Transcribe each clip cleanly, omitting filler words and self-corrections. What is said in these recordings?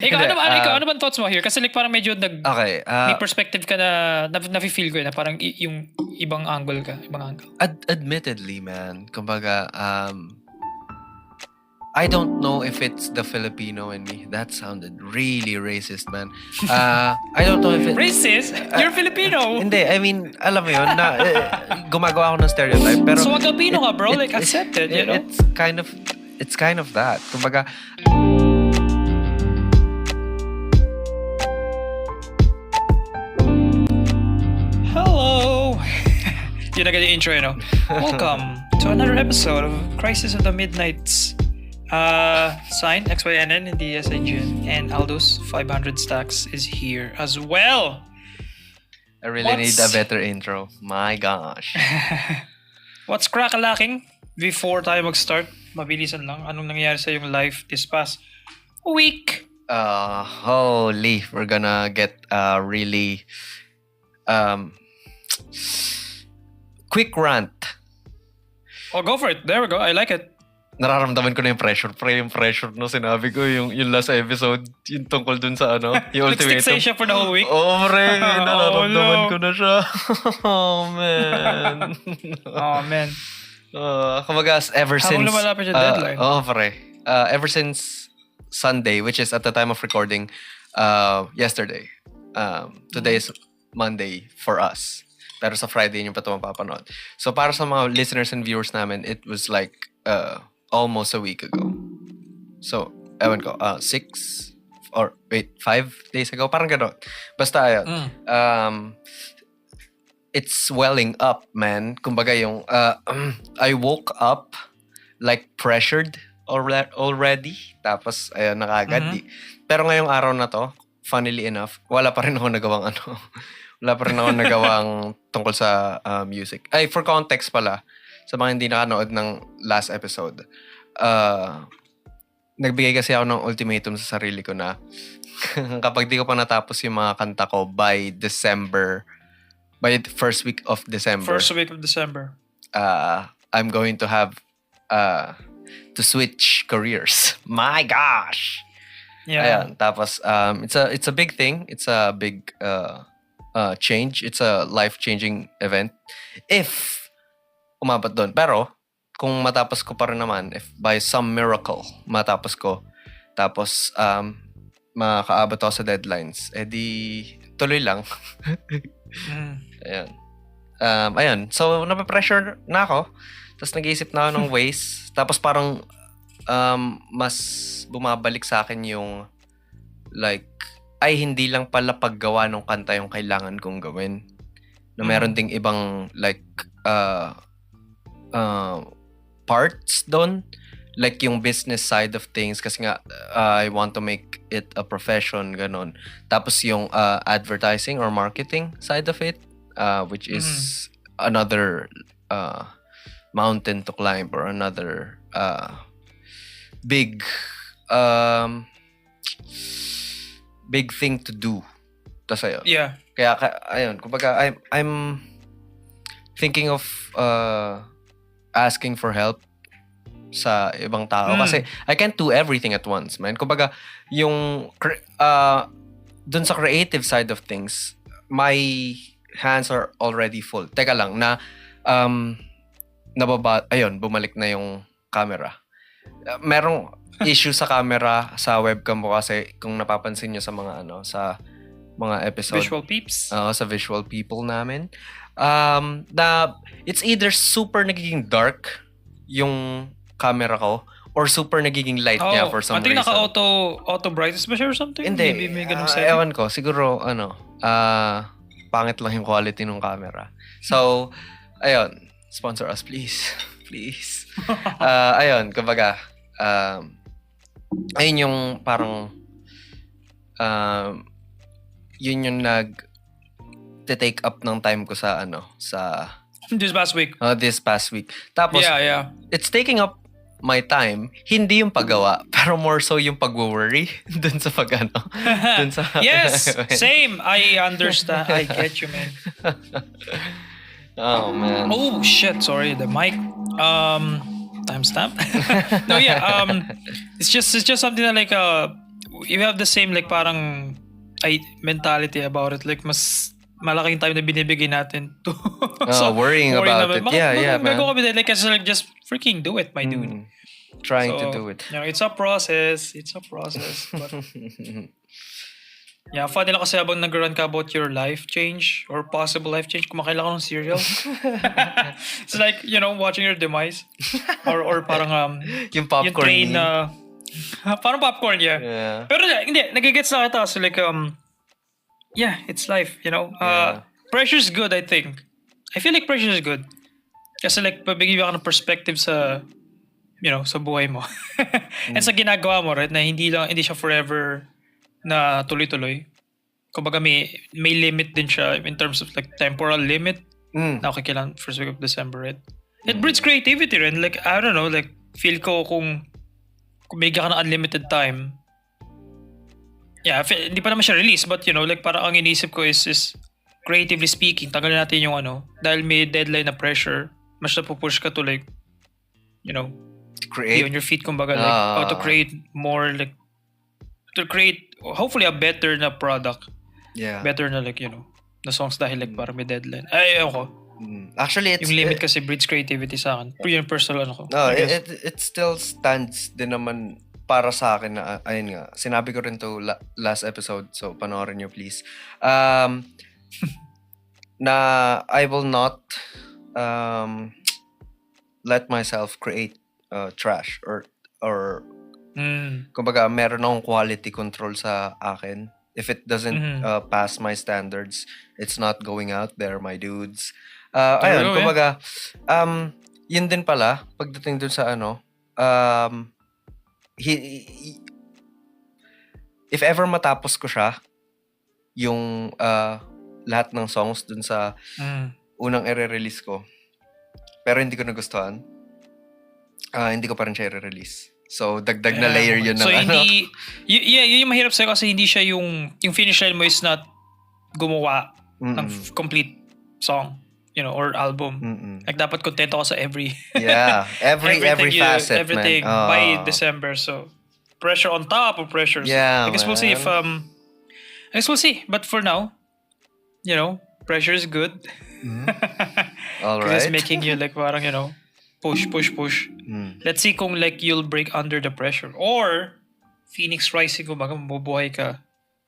Ikaw, ano bang thoughts mo here? Kasi like parang medyo Okay. may perspective ka na nafe-feel ko na parang yung ibang angle ka. Admittedly, man, kumbaga, I don't know if it's the Filipino in me. That sounded really racist, man. I don't know if it... Racist? You're Filipino! Hindi, I mean, alam mo yun, na gumagawa ako ng stereotype. Pero so, Filipino ka, bro. Like, accept it, you know? It's kind of that. Kumbaga, hello! Yun agad yung intro, you know? Welcome to another episode of Crisis of the Midnights. Sign, XYNN in the SIGN, and Aldo's 500 Stacks is here as well. I really need a better intro. My gosh. What's crack-a-lacking? Before tayo mag-start, mabilisan lang. Anong nangyayari sa yung life this past week? Holy, we're gonna get really quick rant. Oh, go for it. There we go. I like it. Nararamdaman ko na yung pressure. Yung pressure no sinabi ko, yung last episode, yung tungkol dun sa yung ultimatum. Nag-stick siya for the whole week? Oo, pre. Nararamdaman ko na siya. Oh, man. Oh, man. Kumbaga, ever since... Habang lumalapit yung deadline. Pre. Ever since Sunday, which is at the time of recording, yesterday. Today is Monday for us. Pero sa Friday nyo pa ito mapapanood. So, para sa mga listeners and viewers namin, it was like almost a week ago. So, ewan ko, 5 days ago. Parang gano'n. Basta, ayun. It's welling up, man. Kumbaga yung, I woke up like pressured already. Tapos, ayun, nakagad. Pero ngayong araw na to, funnily enough, wala pa rin ako nagawang wala pa rin ako nagawang tungkol sa music. Ay, for context pala, sa mga hindi nakanood ng last episode, nagbigay kasi ako ng ultimatum sa sarili ko na kapag di ko pa natapos yung mga kanta ko by the first week of December. I'm going to have to switch careers. My gosh! Yeah. Ayan, tapos it's a big thing. It's a big change. It's a life-changing event. If umabot doon. Pero kung matapos ko pa rin naman, if by some miracle matapos ko, tapos makaabot ako sa deadlines, edi tuloy lang. Ayan. Ayan. So, nape-pressure na ako. Tapos nag-iisip na ako ng ways. Tapos parang mas bumabalik sa akin yung like, ay hindi lang pala paggawa ng kanta yung kailangan kong gawin. Na meron ding ibang like parts doon. Like yung business side of things. Kasi nga, I want to make it a profession, ganon. Tapos yung advertising or marketing side of it, which is another mountain to climb or another big thing to do. Tas ayun. Yeah. Kaya ayun, kumbaga I'm thinking of asking for help sa ibang tao kasi I can't do everything at once, man. Kumbaga yung dun sa creative side of things, my hands are already full. Teka lang na bumalik na yung camera. Merong issue sa camera sa webcam mo kasi kung napapansin nyo sa mga sa mga episode Visual peeps. Sa visual people namin. It's either super nagiging dark yung camera ko or super nagiging light niya for some reason. Naka-auto brightness ba siya or something? Hindi. Maybe may ganung setting. Ewan ko. Siguro, pangit lang yung quality ng camera. So, ayun. Sponsor us, please. Please. Ayun, kumbaga, ayun yung parang, yun yung take up ng time ko sa This past week. This past week. Tapos, yeah. It's taking up my time, hindi yung paggawa, pero more so yung pag-worry dun sa dun sa... Yes, same. I understand. I get you, man. Oh, man. Oh, shit. Sorry, the mic. Timestamp. No, yeah. It's just something that like you have the same like parang mentality about it. Like mas malaking time na binibigay natin to worrying about it. Yeah, man. Bago kami like, kasi like just freaking do it, my dude. Trying to do it. You know, it's a process. But yeah, funny lang kasi habang nag-run ka about your life change or possible life change, kumakain lang ako ng cereal. It's like, you know, watching your demise. Or parang yung popcorn. Yung train parang popcorn, yeah. Pero hindi, nagigets na kita. So like, yeah, it's life, you know. Pressure's good, I think. I feel like pressure is good. Kasi like, pabigyan ka ng perspective sa, you know, sa buhay mo. And sa ginagawa mo, right, na hindi siya forever na tuloy-tuloy. Kumbaga may limit din siya in terms of like temporal limit na okay kailan first week of December, right? It breeds creativity rin. Like, I don't know, like, feel ko kung bigyan ka ng unlimited time, yeah, hindi pa naman siya release, but you know, like, parang ang inisip ko is creatively speaking, tanggalin natin yung dahil may deadline na pressure, mas napupush ka to like, you know, create be on your feet, kumbaga, like, how to create more, like, to create hopefully a better na product. Yeah. Better na like, you know, na songs dahil like parang may deadline. Ay, ako. Actually, yung limit kasi breeds creativity sa akin. Yung personal ko. No, it still stands din naman para sa akin na, ayun nga, sinabi ko rin to last episode, so panoorin nyo please. Na I will not let myself create trash or kumbaga meron akong quality control sa akin. If it doesn't pass my standards, it's not going out there, my dudes. Ayun, kumbaga yun din pala pagdating dun sa if ever matapos ko siya yung lahat ng songs dun sa unang i-release ko, pero hindi ko nagustuhan, hindi ko pa rin siya i-release. So, dagdag na layer yun ng so, hindi, yun yung mahirap sa'yo kasi hindi siya yung finish line mo is not gumawa ng complete song, you know, or album. Like, dapat kontento ka sa every facet, everything man. By December. So, pressure on top of pressure. So, yeah, I guess we'll see if, I guess we'll see. But for now, you know, pressure is good. All right. Because it's making you like parang, you know, push. Let's see kung like you'll break under the pressure. Or, Phoenix Rising, kung baga mabubuhay ka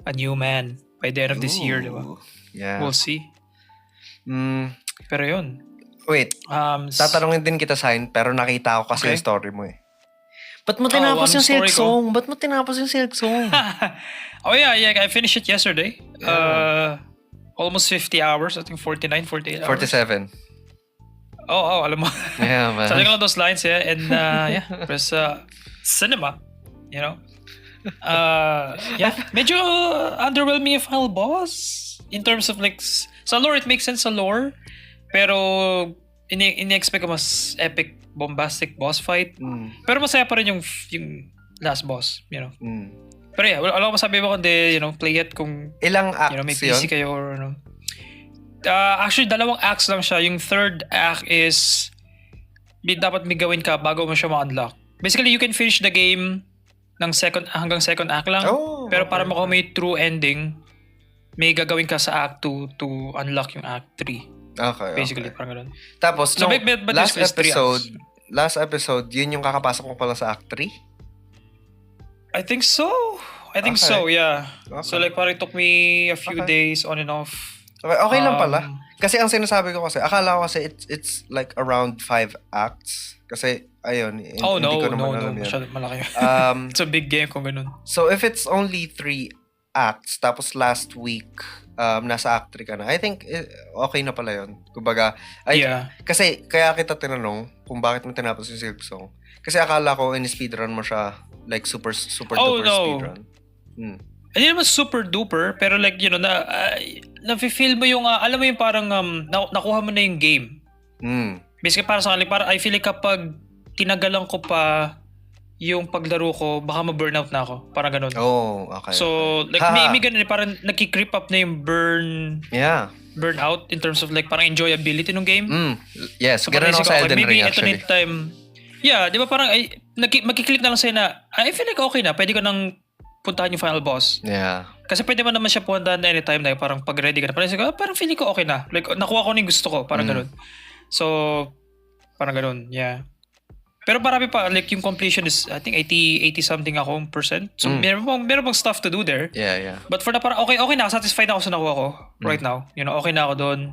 a new man by the end of this year, di ba? Yeah. We'll see. Pero yun. Wait, tatanungin din kita, Sign, pero nakita ko kasi yung story mo eh. Ba't mo tinapos yung Silk Song? Oh yeah, I finished it yesterday. Almost 50 hours. I think 49, 48 hours. 47. Oh, alam mo. Yeah, man. Something along those lines, yeah. And press cinema, you know. Yeah, medyo underwhelming yung final boss in terms of like sa lore, it makes sense sa lore, pero ini-expect ko mas epic, bombastic boss fight. Pero masaya pa rin yung last boss, you know. Pero yeah, wala ko masabi mo kundi, you know, play it kung ilang acts, you know, may PC kayo or ano. Actually, 2 acts lang siya. Yung third act is dapat may gawin ka bago mo siya ma-unlock. Basically, you can finish the game hanggang second act lang. Pero para makuha may true ending, may gagawin ka sa act 2 to unlock yung act 3. Okay. Basically, parang ganun. Tapos, so, but last episode, yun yung kakapasok mo pala sa act 3? I think so, yeah. Okay. So like parang it took me a few days on and off. Okay lang pala. Kasi ang sinasabi ko kasi, akala ko kasi it's like around 5 acts. Kasi, ayun, hindi ko naman alam yan. Masyadong malaki. It's a big game kung ganun. So, if it's only 3 acts, tapos last week, nasa act 3 ka na, I think, okay na pala yun. Kumbaga, kasi, kaya kita tinanong kung bakit mo tinapos yung Silk Song. Kasi akala ko, in-speedrun mo siya, like super duper speedrun. Hindi naman super duper, pero like, you know, na-feel mo yung, alam mo yung parang, nakuha mo na yung game. Basically, para sa akin, parang I feel like kapag tinagalan ko pa yung paglaro ko, baka ma-burnout na ako. Parang ganun. Oh, okay. So, like, may ganun, parang nagki-creep up na yung burnout in terms of like, parang enjoyability ng game. Yes, so, ganun ako sa Elden Ring actually. Ito time, yeah, di ba parang, magkiklik na lang sa'yo na, I feel like okay na, pwede ko nang puntahan yung final boss. Yeah. Kasi pwede mo naman siya puntahan na anytime na parang pag ready ka na. Parang feeling ko okay na. Like, nakuha ko na yung gusto ko. Parang ganun. So, parang ganun. Yeah. Pero marami pa. Like, yung completion is, I think, 80 something akong percent. So, meron pang stuff to do there. Yeah. But for the parang, okay na. Satisfied ako sa nakuha ko right now. You know, okay na ako doon.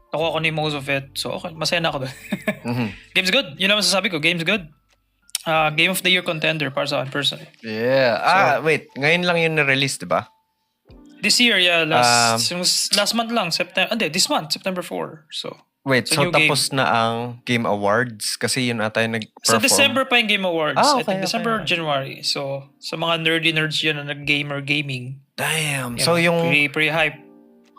Nakuha ko na yung most of it. So, okay. Masaya na ako doon. Game's good. Yun naman sasabi ko. Game's good. Game of the Year contender para sa akin personally. Yeah. Wait. Ngayon lang yun na-release, di ba? This year, yeah. Last month lang. This month. September 4. So, wait, so tapos na ang Game Awards? Kasi yun ata yung nag-perform. sa December pa yung Game Awards. Okay, I think December or January. So, sa mga nerds yun na nag-gamer gaming. Damn. So, yung... Pretty hype.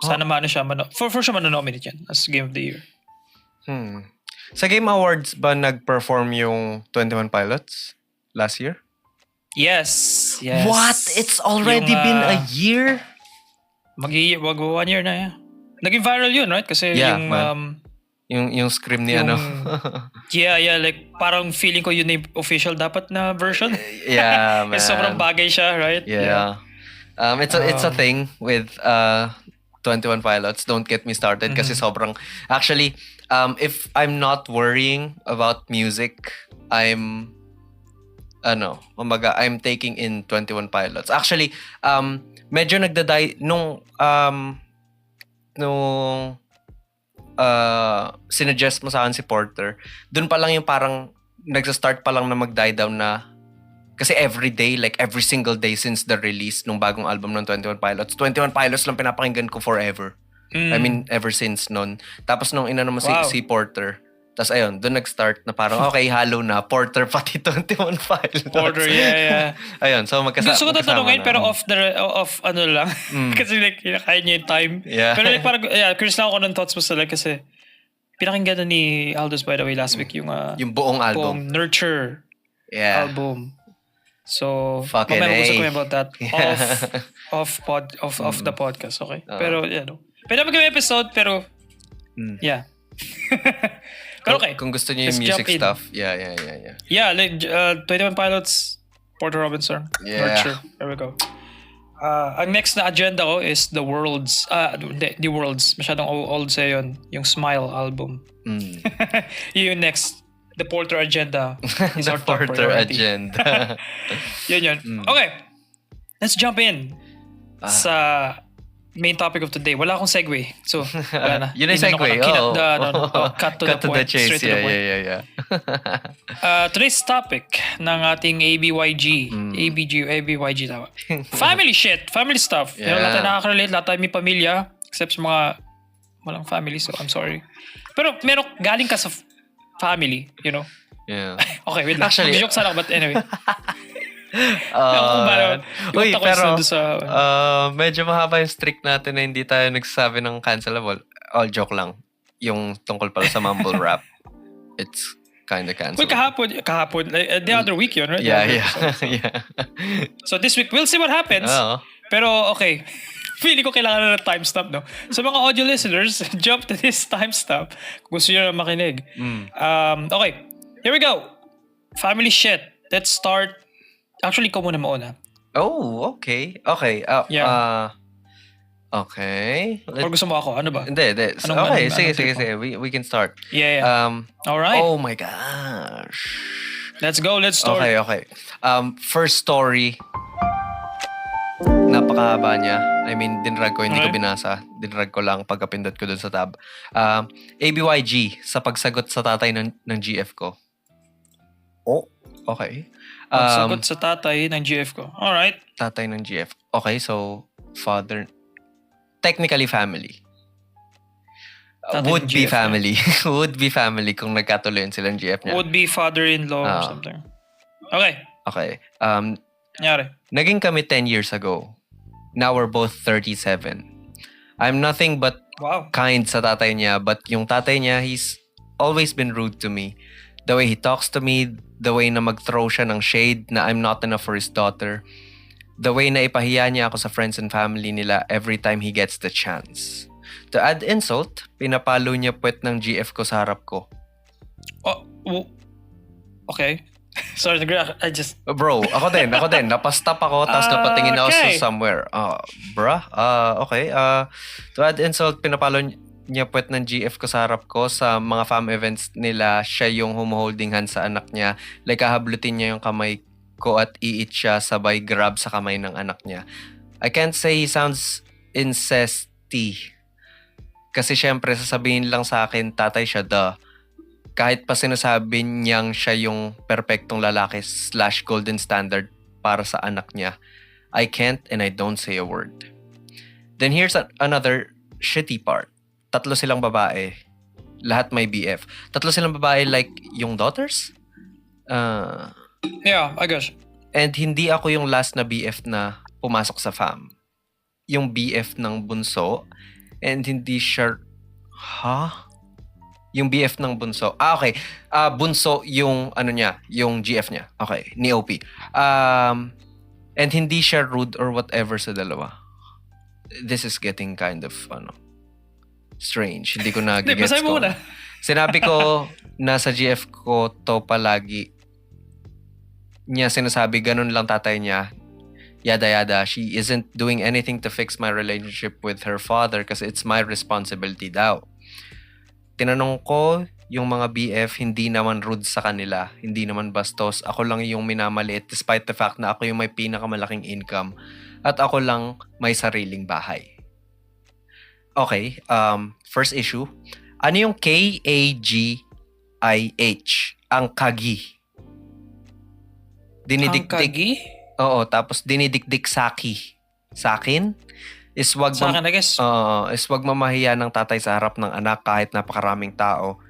Sana maano siya. For sure manonominate yan as Game of the Year. Sa Game Awards ba nag-perform yung 21 Pilots last year? Yes. What? It's already been a year? Mag 1 year na, yeah. Naging viral yun, right? Kasi yung scream ni ano. yeah, like parang feeling ko yun yung official dapat na version. Yeah, man. Sobrang bagay siya, right? Yeah. It's a thing with 21 Pilots. Don't get me started kasi sobrang... Actually, if I'm not worrying about music, I'm taking in 21 Pilots. Actually, medyo nung sinuggest mo sa akin si Porter, dun pa lang yung parang nagsa-start pa lang na mag-die down na kasi every day, like every single day since the release nung bagong album ng 21 Pilots, 21 Pilots lang pinapakinggan ko forever. I mean, ever since nun. Tapos nung inano mo si Porter, tapos ayun, doon nag-start na parang, okay, halo na, Porter pati 21 Pilots. Porter, yeah. Ayun, so gusto ko tatanungin, pero off ano lang. Kasi like, kaya niya yung time. Yeah. Pero like, parang, curious lang ako ng thoughts mo sa like, kasi pinakinggan na ni Aldous, by the way, last week, yung buong album. Buong Nurture album. So, fucking mamaya mag-usap kami about that off the podcast, okay? Pero, pwede mag episode, pero, yeah. Pero okay. Kung gusto niyo yung music stuff, yeah. Yeah, like 21 Pilots, Porter Robinson, Nurture. There we go. Ang next na agenda ko is The Worlds. The Worlds. Masyadong old sa'yo yun. Yung Smile album. Yung next. The Porter Agenda is The our top Porter priority. Agenda. Yun. Okay. Let's jump in sa main topic of today. Wala akong segue. So, wala na. Yun yung segue. Cut to the point. Chase. Straight to the point. Yeah. Today's topic ng ating ABYG tawag. Family shit. Family stuff. Yeah. Lahat tayo nakaka-relate. Lahat tayo may pamilya. Except sa mga walang family. So, I'm sorry. Pero meron galing ka sa family, you know? Yeah. Okay, wait lang. Actually, joke sana but anyway. Pero medyo mahaba yung streak natin na hindi tayo nagsasabi ng cancelable. All joke lang. Yung tungkol pala sa mumble rap. It's kind of cancelable. Well, kahapon. Like, the other week yun, right? Yeah. So this week, we'll see what happens. Pero okay. Feeling ko kailangan na ng timestamp, no? So mga audio listeners, jump to this timestamp kung gusto nyo na makinig. Okay, here we go. Family shit. Let's start. Actually, ikaw muna mauna. Oh, okay. Okay. Okay. Or gusto mo ako? Ano ba? Hindi. Okay, sige. We can start. Yeah. All right. Oh my gosh. Let's go. Let's start. Okay. First story. Napakahaba niya. I mean, dinrag ko, hindi ko binasa. Dinrag ko lang pagkapindot ko dun sa tab. ABYG sa pagsagot sa tatay ng GF ko. Oh, okay. Pagsagot sa tatay ng GF ko. Alright. Tatay ng GF. Okay, so father. Technically family. Would be family. Would be family kung nagkatuloyan silang GF niya. Would be father-in-law or something. Okay. Nangyari. Naging kami 10 years ago. Now we're both 37. I'm nothing but kind sa tatay niya, but yung tatay niya, he's always been rude to me. The way he talks to me, the way na mag-throw siya ng shade na I'm not enough for his daughter, the way na ipahiya niya ako sa friends and family nila every time he gets the chance. To add insult, pinapalo niya puwet ng GF ko sa harap ko. Okay. Sorry, I just... Bro, ako din. Napastop ako, tapos napatingin ako Okay. sa somewhere. Bruh, okay. To add insult, pinapalo niya puwet ng GF ko sa harap ko sa mga fam events nila. Siya yung humuholding hand sa anak niya. Like, hahablutin niya yung kamay ko at iit siya sabay grab sa kamay ng anak niya. I can't say he sounds incesty. Kasi syempre, sasabihin lang sa akin, tatay siya, kahit pa sinasabi niyang siya yung perpektong lalaki / golden standard para sa anak niya, I can't and I don't say a word. Then here's another shitty part. 3 silang babae. Lahat may BF. 3 silang babae like yung daughters? Yeah, I guess. And hindi ako yung last na BF na pumasok sa fam. Yung BF ng bunso. And hindi siya... Yung BF ng bunso. Okay. Bunso yung ano niya, yung GF niya. Okay, ni OP. And hindi siya rude or whatever sa dalawa. This is getting kind of strange. Hindi ko na Hindi, gigets basahin mo ko. muna. Sinabi ko nasa GF ko to palagi. Niya sinasabi ganun lang tatay niya. Yada yada. She isn't doing anything to fix my relationship with her father kasi it's my responsibility daw. Tinanong ko yung mga BF, hindi naman rude sa kanila, hindi naman bastos. Ako lang yung minamaliit despite the fact na ako yung may pinakamalaking income at ako lang may sariling bahay. Okay, first issue. Ano yung KAGIH? Ang kagi. Ang kagi? Oo, tapos dinidikdik saki. Sakin? Is wag Sa akin, I guess. is wag mamahiya ng tatay sa harap ng anak kahit napakaraming tao.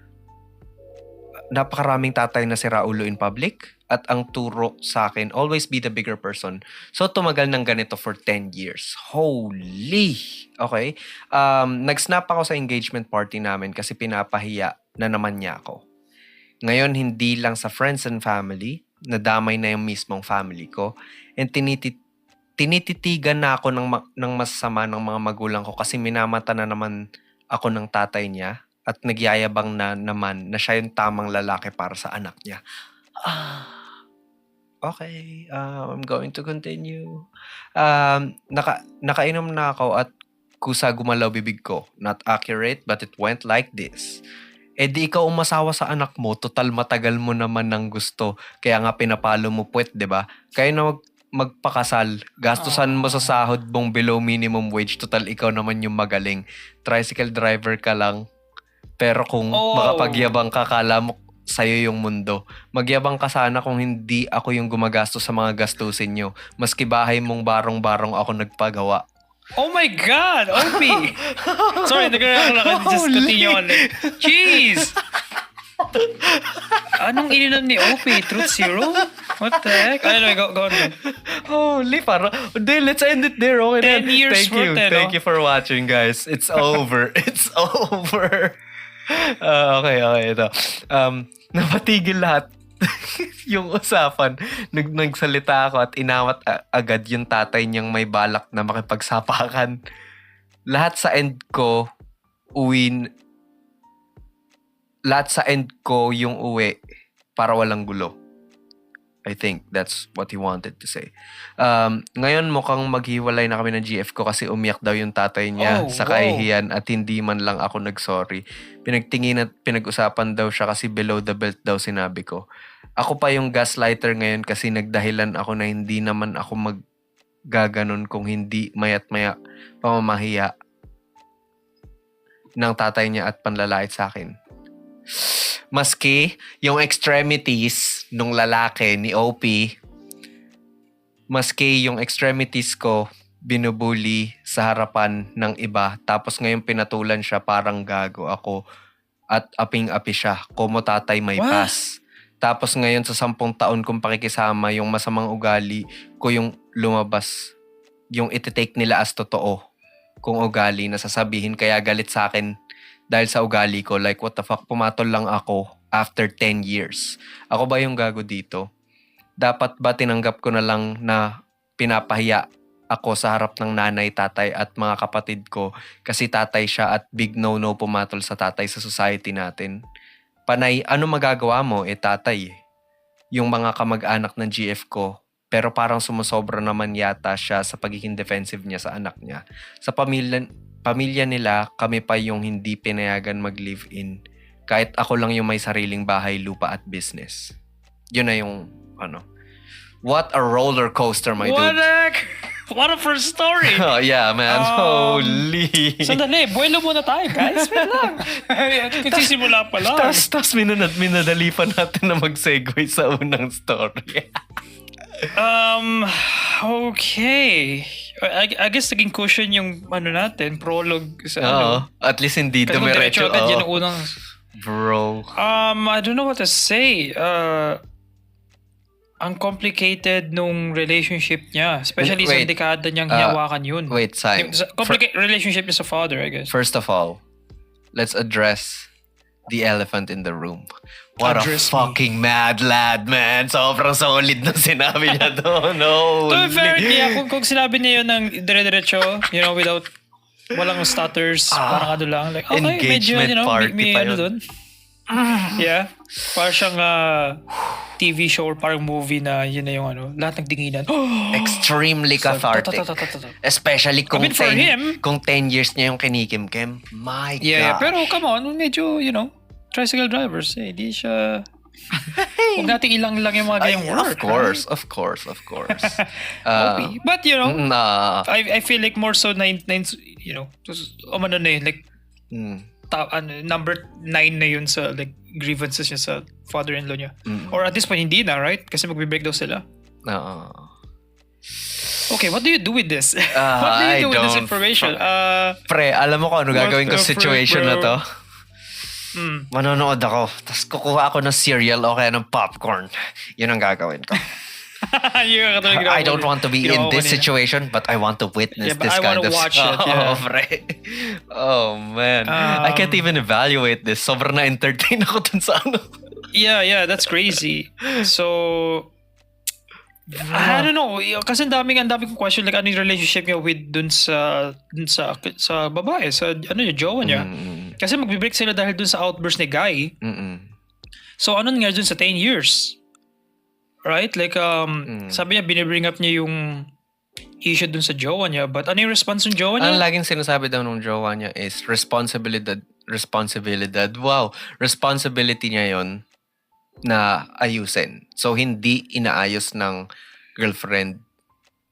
Napakaraming tatay na sira ulo in public at ang turo sa akin, always be the bigger person. So, tumagal ng ganito for 10 years. Holy! Okay? Nag-snap ako sa engagement party namin kasi pinapahiya na naman niya ako. Ngayon, hindi lang sa friends and family, nadamay na yung mismong family ko. And tinititigan na ako ng masama ng mga magulang ko kasi minamata na naman ako ng tatay niya at nagyayabang na naman na siya yung tamang lalaki para sa anak niya. Okay, I'm going to continue. Nakainom na ako at kusa gumalaw bibig ko. Not accurate, but it went like this. Eh di ikaw umasawa sa anak mo, total matagal mo naman ng gusto. Kaya nga pinapalo mo puwet, di ba? Kaya na magpakasal, gastusan mo sa sahod mong below minimum wage, total ikaw naman yung magaling. Tricycle driver ka lang. Pero kung makapagyabang ka, kala mo sa'yo yung mundo. Magyabang ka sana kung hindi ako yung gumagastos sa mga gastusin nyo. Maski bahay mong barong-barong ako nagpagawa. Oh my God! OP! Sorry, just continue on. Jeez! Anong ininom ni OP? Truth Zero? What the heck? Anyway, go on. Holy, let's end it there. Okay, 10 years Thank you. worth, no? Thank you for watching, guys. It's over. It's over. Okay, ito. Napatigil lahat yung usapan. Nagsalita ako at inawat agad yung tatay niyang may balak na makipagsapakan. Lahat sa end ko yung uwi para walang gulo. I think that's what he wanted to say. Ngayon mukhang maghiwalay na kami ng GF ko kasi umiyak daw yung tatay niya sa kahihiyan at hindi man lang ako nagsorry. Pinagtingin at pinag-usapan daw siya kasi below the belt daw sinabi ko. Ako pa yung gaslighter ngayon kasi nagdahilan ako na hindi naman ako maggaganon kung hindi mayat maya pamamahiya ng tatay niya at panlalait sa akin. Maski yung extremities nung lalaki ni OP, maski yung extremities ko binubuli sa harapan ng iba, tapos ngayon pinatulan siya parang gago ako at aping-api siya, komo tatay may pass. Tapos ngayon sa 10 taon kong pakikisama, yung masamang ugali ko yung lumabas, yung iti-take nila as totoo kung ugali na sasabihin, kaya galit sa akin dahil sa ugali ko. Like, what the fuck, pumatol lang ako after 10 years. Ako ba yung gago dito? Dapat ba tinanggap ko na lang na pinapahiya ako sa harap ng nanay, tatay at mga kapatid ko kasi tatay siya at big no-no pumatol sa tatay sa society natin? Panay, ano magagawa mo? Tatay. yung mga kamag-anak ng GF ko, pero parang sumusobra naman yata siya sa pagiging defensive niya sa anak niya. Sa pamilya nila, kami pa yung hindi pinayagan mag-live-in. Kahit ako lang yung may sariling bahay, lupa at business. Yun na yung, what a roller coaster, my dude. What a first story! Oh, yeah, man. Holy. Sandali, buwelo muna tayo, guys. Wait lang. Nagsisimula pa lang. Tapos minadali pa natin na mag-segue sa unang story. Okay. I guess naging cushion yung natin, prologue sa At least hindi Kasi kung dumiretso. diretso agad, yan ang unang... Bro. I don't know what to say. Ang complicated nung relationship niya. Especially sa dekada niyang hinawakan yun. Wait, Simon. Complicated relationship niya sa father, I guess. First of all, let's address the elephant in the room. What Address a fucking mad lad, man. Sobrang solid na sinabi niya doon. No. To be fair, kung sinabi niya yun ng dire-diretso, without walang stutters, parang lang. Like, okay, engagement medyo, party may pa yun. doon. Yeah. Parang siyang TV show or parang movie na yun na yung lahat ng tinginan. Extremely cathartic. Especially kung I mean, for him, kung 10 years niya yung kinikim-kim. My God. Yeah, pero come on, medyo, tricycle drivers, di siya... Huwag natin ilang lang yung mga ganyang work. Of course. Okay. But, I feel like more so, like, number 9 na yun sa like grievances niya sa father-in-law niya. Or at this point, hindi na, right? Kasi magbe-break daw sila. Okay, what do you do with this? What do you do with this information? Pre, alam mo kung ano gagawin ko sa situation na to? Manonood ako, tapos kukuha ako ng cereal o kaya ng popcorn. Yun ang gagawin ko. I don't want to be in this situation, but I want to witness this kind of watch it. Yeah. Oh, man. I can't even evaluate this. Sobrang na-entertain ako dun sa Yeah, that's crazy. So, I don't know. Kasi ang daming kong question. Like, ano yung relationship niya with dun sa babae, sa jowa niya. Kasi magbe-break sila dahil dun sa outburst ni Guy. So, ano nga dun sa 10 years? Right? Like, sabi niya, binibring up niya yung issue dun sa jowa niya. But ano yung response ng jowa niya? Ang laging sinasabi daw ng jowa niya is responsibility. Wow. Responsibility niya yon na ayusin. So, hindi inaayos ng girlfriend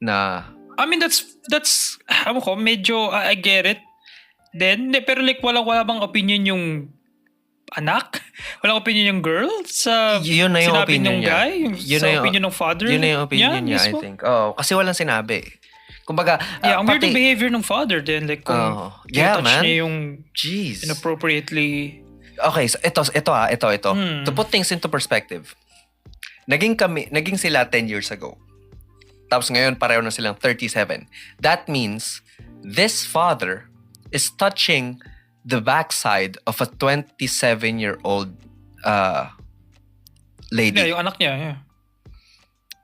na... I mean, that's alam ko, medyo, I get it. Then, pero like, wala bang opinion yung anak? Walang opinion yung girl sa yun na yung sinabi opinion ng niya. guy? Sa opinion ng father? Yun na yung opinion niya, mismo? I think. Kasi walang sinabi. Kumbaga, ang weird yung behavior ng father din. Like, kung touch niya yung inappropriately... Okay, so ito. To put things into perspective, naging sila 10 years ago. Tapos ngayon, pareho na silang 37. That means, this father is touching the backside of a 27-year-old lady. Yeah, yung anak niya, yeah.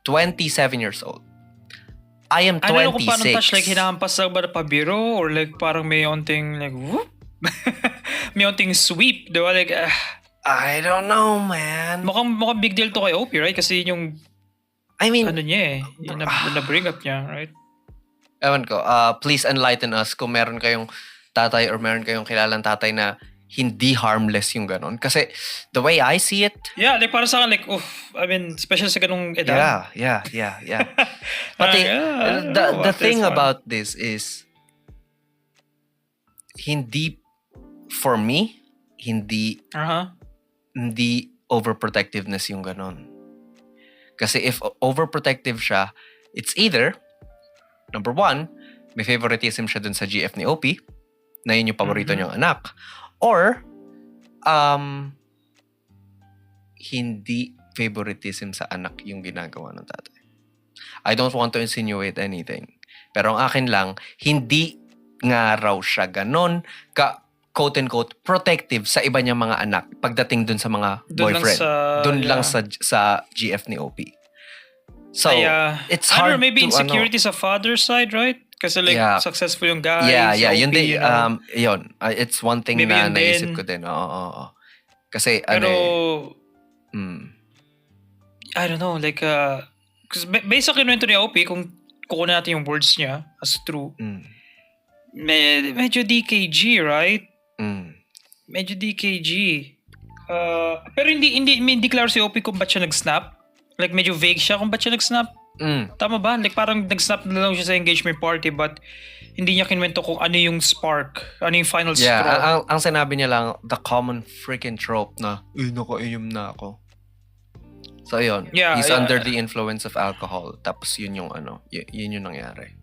27 years old. I am 26. Ano kung paano touch? Like, hinahampas lang ba na pabiro? Or like, parang may onting, like, whoop? May onting sweep, di ba? Like, I don't know, man. Mukhang big deal to kay Opie, right? Kasi yung, I mean, ano niya yung na-bring up niya, right? Ewan ko, please enlighten us kung meron kayong tatay or meron kayong kilalang tatay na hindi harmless yung ganon. Kasi the way I see it... Yeah, like para sa akin, like, I mean, special sa ganong edad. Yeah. But the thing about this is, hindi, for me, hindi overprotectiveness yung ganon. Kasi if overprotective siya, it's either, number one, may favoritism siya dun sa GF ni OP, na yun yung paborito niyang anak. Or, hindi favoritism sa anak yung ginagawa ng tatay. I don't want to insinuate anything. Pero ang akin lang, hindi nga raw siya ganon quote-unquote, protective sa iba niyang mga anak pagdating dun sa mga boyfriend. Dun lang sa GF ni OP. So, it's hard know, maybe insecurity sa father's side, right? Kasi like, successful yung guy. Yeah. Yun din, yun. It's one thing maybe na naisip ko din. Oo. Kasi, pero, I don't know, like, because based sa kinuwento ni OP, kung kukunin natin yung words niya as true, medyo DKG, right? Medyo DKG. Pero hindi klaro si OP kung ba't siya nag-snap. Like, medyo vague siya kung ba't siya nag-snap. Tama ba? Like, parang nag-snap na lang siya sa engagement party, but hindi niya kinwento kung ano yung spark, ano yung final straw. Yeah, ang sinabi niya lang, the common freaking trope na, nakainom na ako. So, yun. He's under the influence of alcohol. Tapos, yun yung yun yung nangyari.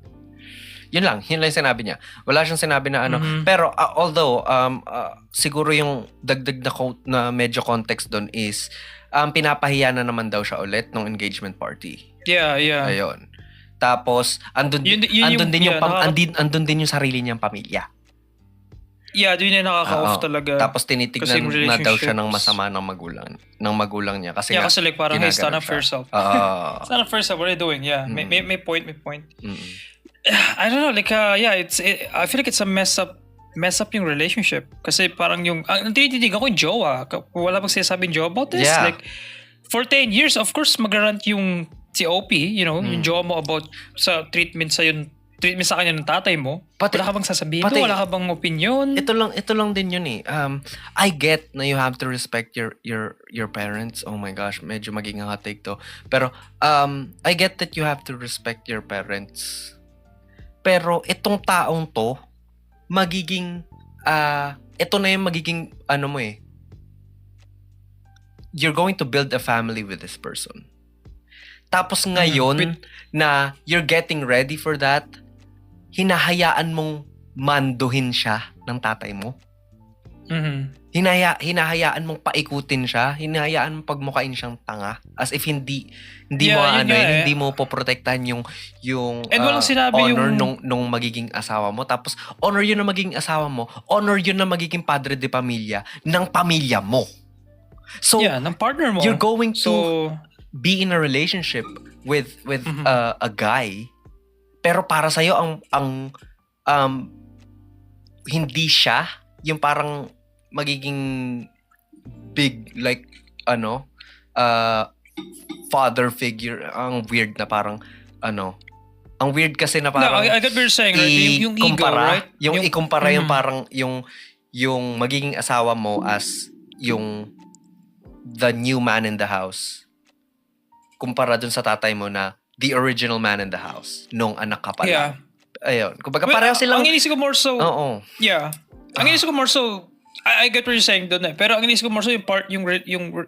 Yun lang yung sinabi niya. Wala siyang sinabi na ano. Pero, although, siguro yung dagdag na quote na medyo context doon is, pinapahiya na naman daw siya ulit nung engagement party. Yeah. Ayun. Tapos, andun din yung sarili niyang pamilya. Yeah, doon yung nakaka-off talaga. Tapos tinitignan na daw siya ng masama ng magulang niya. Kasi kasi like parang, hey, stand up for yourself. Stand up for yourself, what are you doing? Yeah, may point. I don't know, like, I feel like it's a mess up yung relationship. Kasi parang ang tinitinig ako yung jowa. Wala bang sinasabing jowa about this? Yeah. Like, for 10 years, of course, mag-rant yung si OP, yung jowa mo about sa treatment sa kanya ng tatay mo. Wala ka bang sasabihin? Wala ka bang opinion? Ito lang din yun eh. I get na you have to respect your parents. Oh my gosh, medyo maging hot take to. Pero I get that you have to respect your parents. Pero itong taong to, magiging ito na yung magiging you're going to build a family with this person. Tapos ngayon na you're getting ready for that, hinahayaan mong manduhin siya ng tatay mo. Hinahayaan mong paikutin siya, hinahayaan mong pagmukain siyang tanga, as if hindi mo poprotektahan yung honor nung magiging asawa mo. Tapos honor yun na magiging asawa mo, honor yun na magiging padre de pamilya ng pamilya mo. So ng partner mo. You're going to be in a relationship with a guy, pero para sa'yo ang hindi siya yung parang magiging big like father figure. Ang weird na parang ang weird kasi na parang I get what you're saying, right? Yung ego, right? Yung ikumpara yung parang yung magiging asawa mo as yung the new man in the house kumpara dun sa tatay mo na the original man in the house nung anak ka pa lang. Ayun. Kumbaga pareho silang... Ang inisip ko more so... Oo. Yeah. Ang inisip ko more so... I get what you're saying doon eh. Pero ang inisip ko more so yung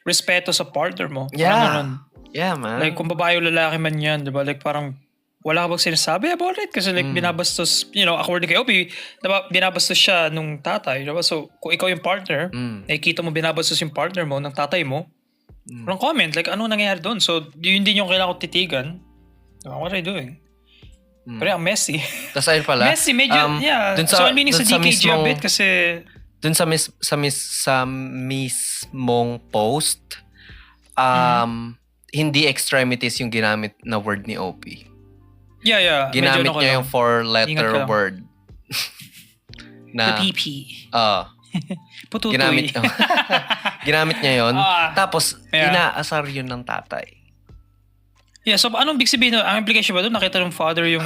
respeto sa partner mo. Yeah. Yeah, man. Like kung babae o lalaki man yan, diba? Like parang wala ka bang sinasabi about it? Kasi like binabastos, according kay Opie, diba, binabastos siya nung tatay. Diba? So kung ikaw yung partner, nakikita mo binabastos yung partner mo ng tatay mo, walang comment, like ano nangyayari doon? So yun din yung kailangan ko titigan. What are you doing? Pero ang messy. Tapos ayun pala. Messy, medyo, so I'm meaning sa DKG a bit kasi... Dun sa mismong post, hindi extremities yung ginamit na word ni OP. Yeah. Ginamit niya yung 4-letter word. Na the PP. Pututoy. Ginamit niya yun. Tapos, inaasar yun ng tatay. Yeah, so anong big sabihin? Ang implication ba doon? Nakita ng father yung...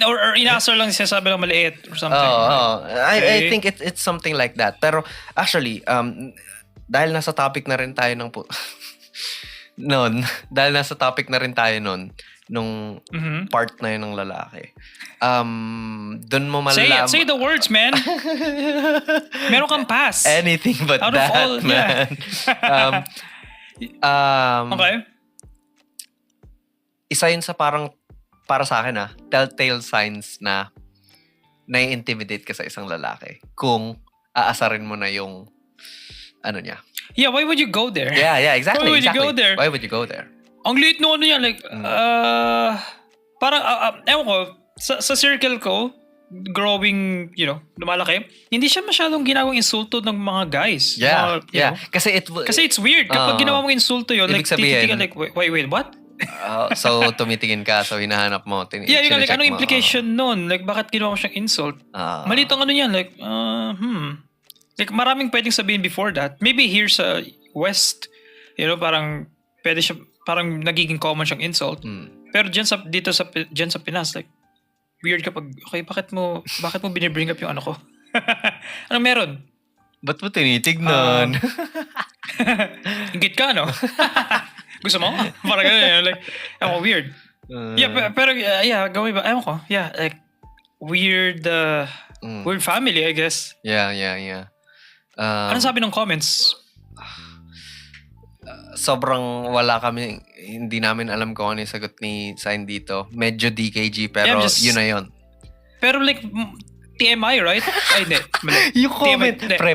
or inaasar lang siya sabi ng maliit or something. I think it's something like that. Pero actually, dahil nasa topic na rin tayo nung part na yun ng lalaki. Doon mo malalaman. Say the words, man. Meron kang pass. Anything but out that, all, man. Okay. Isa yun sa parang, para sa akin telltale signs na nai-intimidate ka sa isang lalaki kung aasarin mo na yung niya. Yeah, why would you go there? Yeah, exactly. Why would you go there? Why would you go there? Ang liit no niya, like, parang, ewan ko, sa circle ko, growing, lumalaki, hindi siya masyadong ginawang insulto ng mga guys. Yeah, Know? Kasi it's weird. Kapag ginawa mong insulto yun, like, tititingin, like, wait, what? So, tumitingin ka, so hinahanap mo. Yeah, like, anong implication nun? Like, bakit ginawa mo siyang insult? Maliit ang yan, like, Like, maraming pwedeng sabihin before that. Maybe here sa West, You know, parang pwede siya, parang nagiging common siyang insult. Pero dyan sa Pinas, like, weird kapag, okay, bakit mo binibring up yung ano ko? Ano meron? Ba't mo tinitignan? Ingit ka, no? Gusto mo? Parang gano'n, like, ako weird. Pero gawin ba? Ewan ko. Yeah, like, weird family, I guess. Yeah. Ano sabi ng comments? Sobrang wala kami, hindi namin alam kung ano yung sagot ni Sign dito. Medyo DKG, pero yun na yun. Pero like, TMI, right? Ay, hindi. Mali. Yung comment, TMI,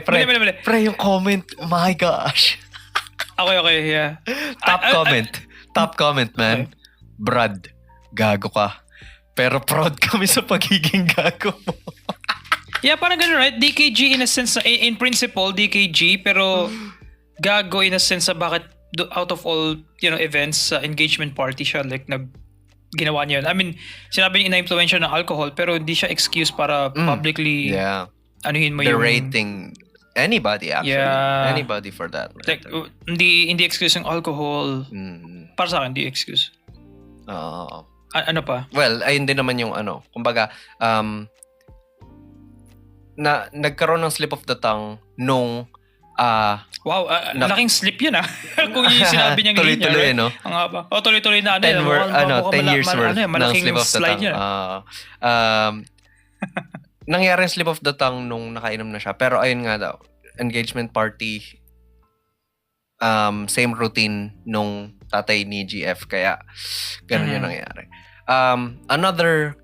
pre, yung comment, my gosh. Okay, yeah. Top comment, man. Okay. Brad, gago ka. Pero proud kami sa pagiging gago mo. Yeah, parang ganun, right? DKG in a sense, in principle, DKG, pero gago in a sense sa bakit out of all, you know, events, engagement party siya, like, ginawa niya yun. I mean, sinabi niya na-influensya ng alcohol, pero hindi siya excuse para publicly, anuhin mo the yung... rating, anybody actually. Yeah. Anybody for that. Like, hindi excuse yung alcohol. Para sa akin, hindi excuse. Ano pa? Well, ayun din naman yung ano. Kumbaga, nagkaroon ng slip of the tongue nung wow, laking slip yun kung yung sinabi niya tuloy-tuloy, no? Ang haba. Tuloy-tuloy na 10 years worth ng slip of the tongue. Nangyari yung slip of the tongue nung nakainom na siya. Pero ayun nga daw, engagement party, same routine nung tatay ni GF. Kaya, ganun yung nangyari. Another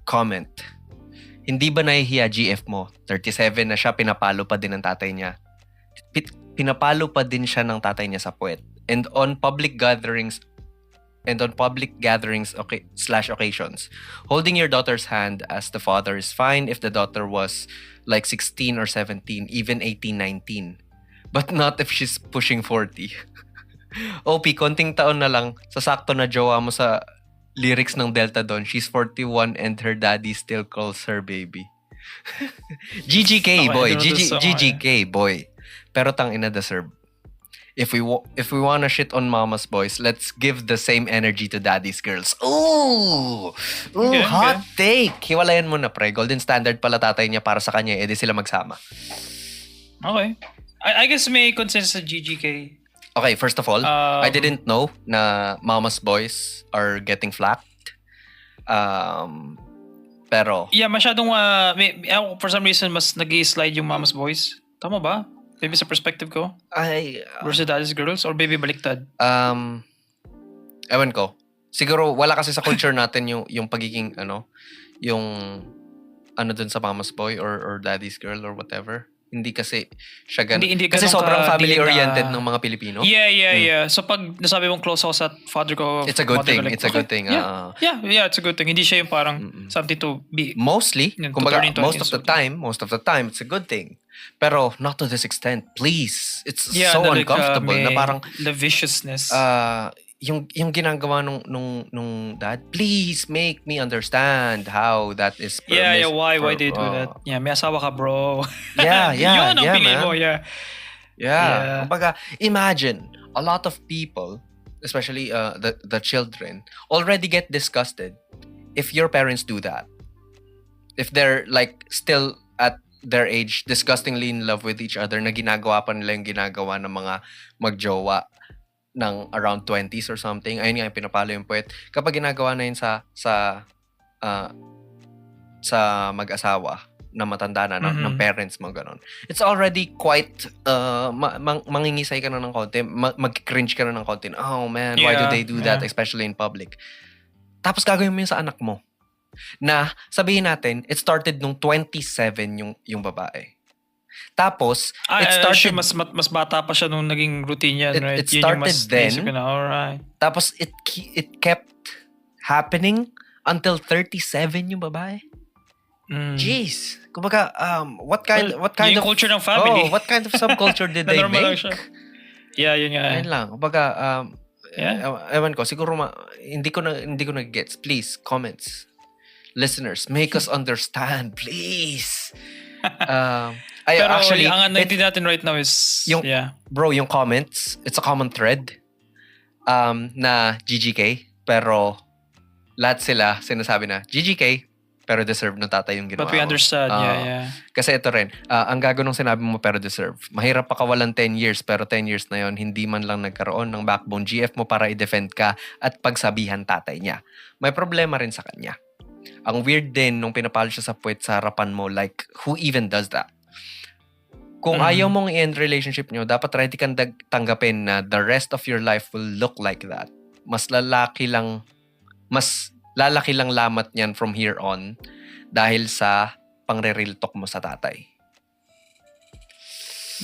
comment. Hindi ba nahihiya GF mo? 37 na siya, pinapalo pa din ng tatay niya. Pinapalo pa din siya ng tatay niya sa puwet. And on public gatherings / occasions, holding your daughter's hand as the father is fine if the daughter was like 16 or 17, even 18, 19. But not if she's pushing 40. OP, konting taon na lang, sasakto na jowa mo sa lyrics ng Delta Dawn. She's 41 and her daddy still calls her baby. GGK, boy. GGK, boy. Pero tangina deserve. If we wanna shit on mama's boys, let's give the same energy to daddy's girls. Ooh! Okay, hot take! Hiwalayan mo na, pre. Golden standard pala tatay niya para sa kanya. Edi sila magsama. Okay. I guess may consensus sa GGK. Okay, first of all, I didn't know na mama's boys are getting flacked. Pero... Yeah, masyadong... for some reason, mas nag-slide yung mama's boys. Tama ba? Maybe sa perspective ko? Versus daddy's girls? Or maybe baliktad? Ewan ko. Siguro, wala kasi sa culture natin yung pagiging, yung dun sa mama's boy or daddy's girl or whatever. Hindi kasi siya Hindi kasi sobrang family-oriented ng mga Pilipino. Yeah. So pag nasabi mong close ako sa father ko, it's a good thing. Like, it's a good thing. Yeah, it's a good thing. Hindi siya yung parang something to be... Mostly, kumbaga, most of the time, it's a good thing. Pero not to this extent. Please. It's so uncomfortable na parang... The viciousness. Yung ginagawa nung dad, please make me understand how that is permissible. Why they do that? Yeah, may asawa ka, bro. Yeah, Yun ang pili man. mo, yeah. Kumbaga, imagine, a lot of people, especially the children, already get disgusted if your parents do that. If they're like still at their age, disgustingly in love with each other, na ginagawa pa nila yung ginagawa ng mga magjowa ng around 20s or something. Ayun nga, pinapalo yung puwet. Kapag ginagawa na yun sa mag-asawa na matanda na ng parents mo, ganun. It's already quite mangingisay ka na ng konti, mag-cringe ka na ng konti. Oh man, why do they do that, especially in public? Tapos gagawin mo yun sa anak mo. Na sabihin natin, it started nung 27 yung babae. Tapos, it started... Mas bata pa siya nung naging routine yan, right? It started then. Alright. Tapos, it kept happening until 37 yung babae. Jeez. Kumbaga, what kind yung of... culture ng family. What kind of subculture did they make? Yeah, yun nga. Ayun lang. Kumbaga, ewan ko, siguro hindi ko na gets. Please, comments. Listeners, make us understand, please. Ay, Pero actually, ang naintindihan natin right now is, Yung- yeah. bro, yung comments, it's a common thread na GGK, pero lahat sila sinasabi na GGK, pero deserve ng tatay yung ginawa But we mo. understand, yeah. Kasi ito rin, ang gago nung sinabi mo pero deserve. Mahirap pakawalan 10 years, pero 10 years na yon hindi man lang nagkaroon ng backbone GF mo para i-defend ka at pagsabihan tatay niya. May problema rin sa kanya. Ang weird din nung pinapalo siya sa puwet sa harapan mo, like, who even does that? Kung ayaw mong i-end relationship nyo, dapat ready kang tanggapin na the rest of your life will look like that. Mas lalaki lang lamat niyan from here on dahil sa pangre-real talk mo sa tatay.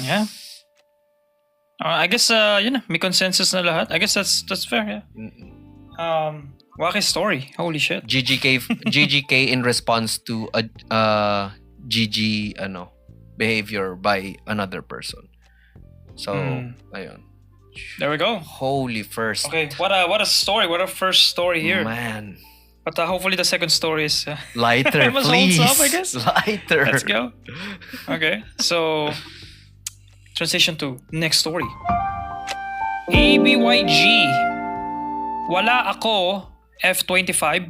Yeah. I guess, yun na, may consensus na lahat. I guess that's fair, yeah. Wacky story. Holy shit. GGK in response to GG behavior by another person. So, ayun. There we go. Holy first. Okay, what a story. What a first story here. Man. But hopefully the second story is Lighter, mas please. wholesome, I guess. Lighter. Let's go. Okay, so transition to next story. ABYG. Wala ako, F25.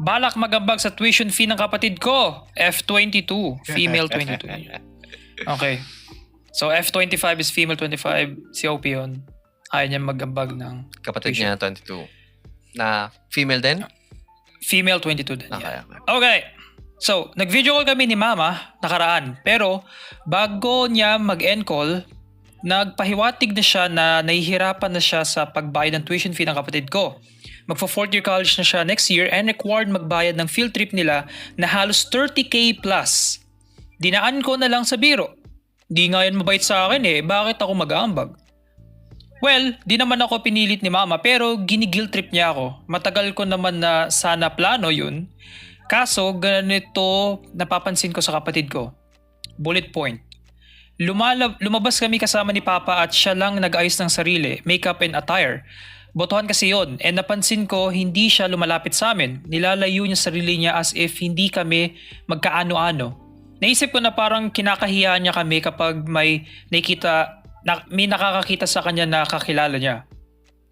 Balak magambag sa tuition fee ng kapatid ko, F22. Female 22. Okay. So F25 is female 25. Si OP yun. Ayaw niya magambag ng Kapatid tuition. niya 22. Na female din? Female 22 din. Okay, Yeah. okay. Okay. So, nag-video call kami ni Mama nakaraan. Pero, bago niya mag-end call, nagpahiwatig na siya na nahihirapan na siya sa pagbayad ng tuition fee ng kapatid ko. Magpo-4th year college na siya next year and required magbayad ng field trip nila na halos 30K plus. Dinaan ko na lang sa biro. Di nga yan mabait sa akin bakit ako mag-aambag? Well, di naman ako pinilit ni Mama pero ginigil trip niya ako. Matagal ko naman na sana plano yun. Kaso ganito napapansin ko sa kapatid ko. Bullet point. Lumabas kami kasama ni Papa at siya lang nag-ayos ng sarili, makeup and attire. Botohan kasi yon and napansin ko hindi siya lumalapit sa amin. Nilalayo niya sarili niya as if hindi kami magkaano-ano. Naisip ko na parang kinakahiya niya kami kapag may nakakakita sa kanya na kakilala niya.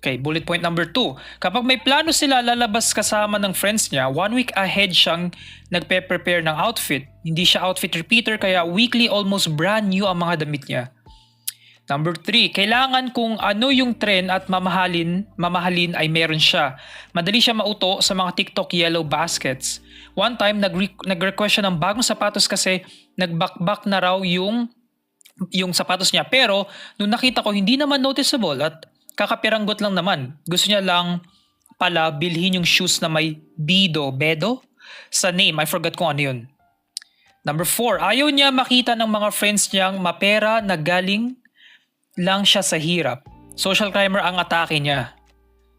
Okay, bullet point number 2. Kapag may plano sila lalabas kasama ng friends niya, 1 week ahead siyang nagpe-prepare ng outfit. Hindi siya outfit repeater kaya weekly almost brand new ang mga damit niya. Number 3, kailangan kung ano yung trend at mamahalin ay meron siya. Madali siya mauto sa mga TikTok yellow baskets. One time, nag-request siya ng bagong sapatos kasi nagbakbak na raw yung sapatos niya. Pero, nung nakita ko, hindi naman noticeable at kakapiranggot lang naman. Gusto niya lang pala bilhin yung shoes na may bedo sa name. I forgot kung ano yun. Number 4, ayaw niya makita ng mga friends niyang mapera na galing lang siya sa hirap. Social climber ang atake niya.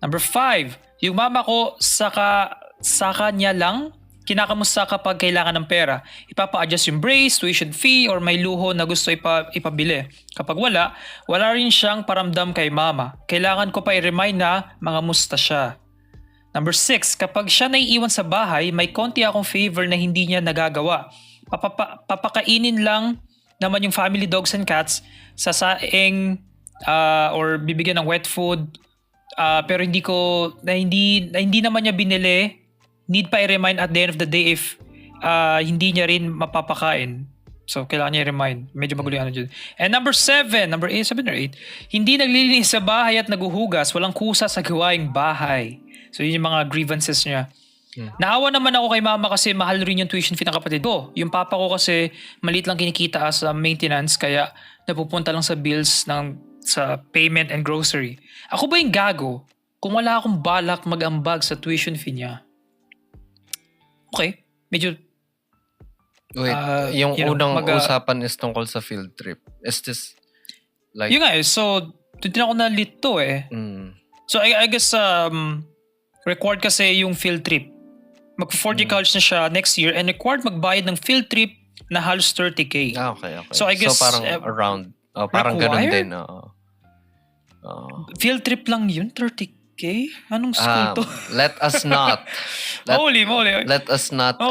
Number 5, yung mama ko saka niya lang kinakamusta kapag kailangan ng pera. Ipapa-adjust yung brace, tuition fee, or may luho na gusto ipabili. Kapag wala rin siyang paramdam kay mama. Kailangan ko pa i-remind na mga musta siya. Number 6, kapag siya naiiwan sa bahay, may konti akong favor na hindi niya nagagawa. Papakainin lang naman yung family dogs and cats sa saing or bibigyan ng wet food. Pero hindi naman niya binili. Need pa i-remind at the end of the day if hindi niya rin mapapakain. So, kailangan niya i-remind. Medyo magulo yung ano dyan. And number 7 or 8, hindi naglilinis sa bahay at naguhugas. Walang kusa sa gawaing bahay. So, yun yung mga grievances niya. Naawa naman ako kay mama kasi mahal rin yung tuition fee ng kapatid ko. Yung papa ko kasi maliit lang kinikita sa maintenance kaya napupunta lang sa bills sa payment and grocery. Ako ba yung gago kung wala akong balak mag-ambag sa tuition fee niya? Okay, medyo Wait, yung unang usapan is tungkol sa field trip. Is this like... Yun nga so hindi na ako nalito So I guess required kasi yung field trip. Mag-4G college na siya next year and required magbayad ng field trip na halos 30K. Okay. So I guess parang around, parang ganun din. Field trip lang yun, 30K? Anong school to? Let us not. Holy moly. Let us not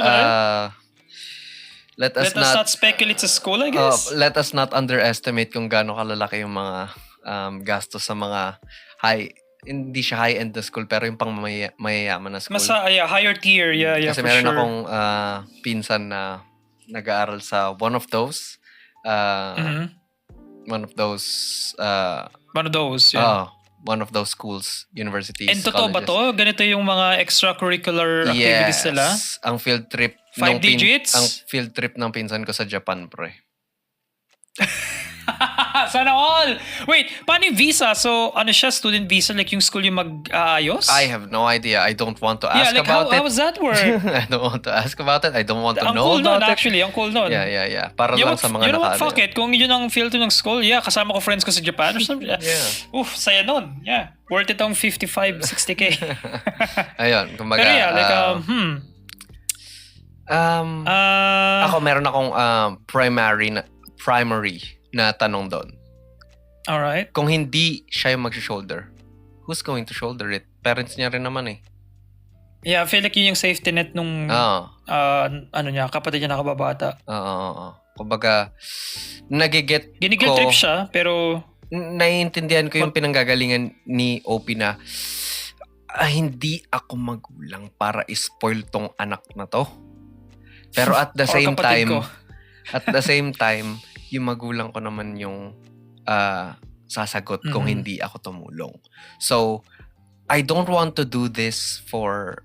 Let Let us us not not speculate sa school, I guess. let us not underestimate kung gaano kalalaki yung mga gastos sa mga hindi siya high-end na school pero yung pang mayayaman na school. Mas higher tier. Yeah, Kasi for meron sure. akong pinsan na nag-aaral sa one of those one of those One of those, yeah. one of those schools, universities, And totoo ba colleges. to? Ganito yung mga extracurricular activities nila? Ang field trip 5 digits? ang field trip ng pinsan ko sa Japan, pre. Sana all! Wait, paano yung visa? So, ano siya? Student visa? Like yung school yung mag-aayos? I have no idea. I don't want to yeah, ask like about how it. does that work? I don't want to ask about it. I don't want to Ang know cool about nun, it. actually. Ang cool nun. Yeah. Para You lang sa mga know what? nakaano. Fuck it. Kung yun ang field ng school, yeah, kasama ko friends ko sa Japan or something. Yeah. Oof, saya nun. Yeah. Worth it ang 55, 60K. Ayun, kumbaga. Pero yeah, like, ako meron akong primary na tanong doon. alright. Kung hindi siya yung mag-shoulder, who's going to shoulder it? Parents niya rin naman eh. Yeah, I feel like yun yung safety net nung kapatid niya nakababata. Oo. Kumbaga, nagigit Ginigil ko, trip siya, pero naiintindihan ko yung pinanggagalingan ni OP na hindi ako magulang para spoil tong anak na to. Pero at the Or same kapatid time, ko. yung magulang ko naman yung sasagot kung hindi ako tumulong. So, I don't want to do this for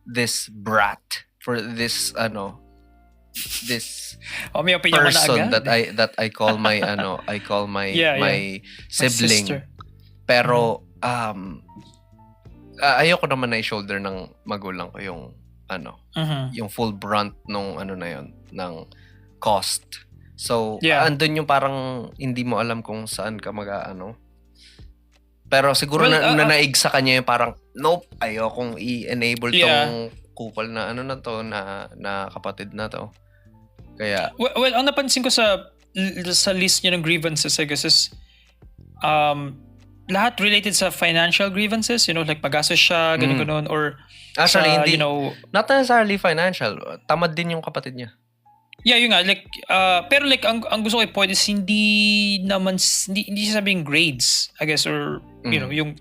this brat, for this this may opinion ka na person agad. that I call my my Yeah, my My sibling. sister. Pero ayoko naman na i-shoulder ng magulang ko yung yung full brunt nung na yon ng cost. So, andun yung parang hindi mo alam kung saan ka Pero siguro naig sa kanya yung parang, nope, ayokong i-enable tong kupal na na kapatid na to. Kaya... Well, ang napansin ko sa list niya ng grievances, I guess, is lahat related sa financial grievances, like pagastos siya, ganun, or actually, sa, hindi, not necessarily financial. Tamad din yung kapatid niya. Yeah, yun nga. Like, pero like, ang gusto ko i-point is hindi siya sabing grades, I guess, or, yung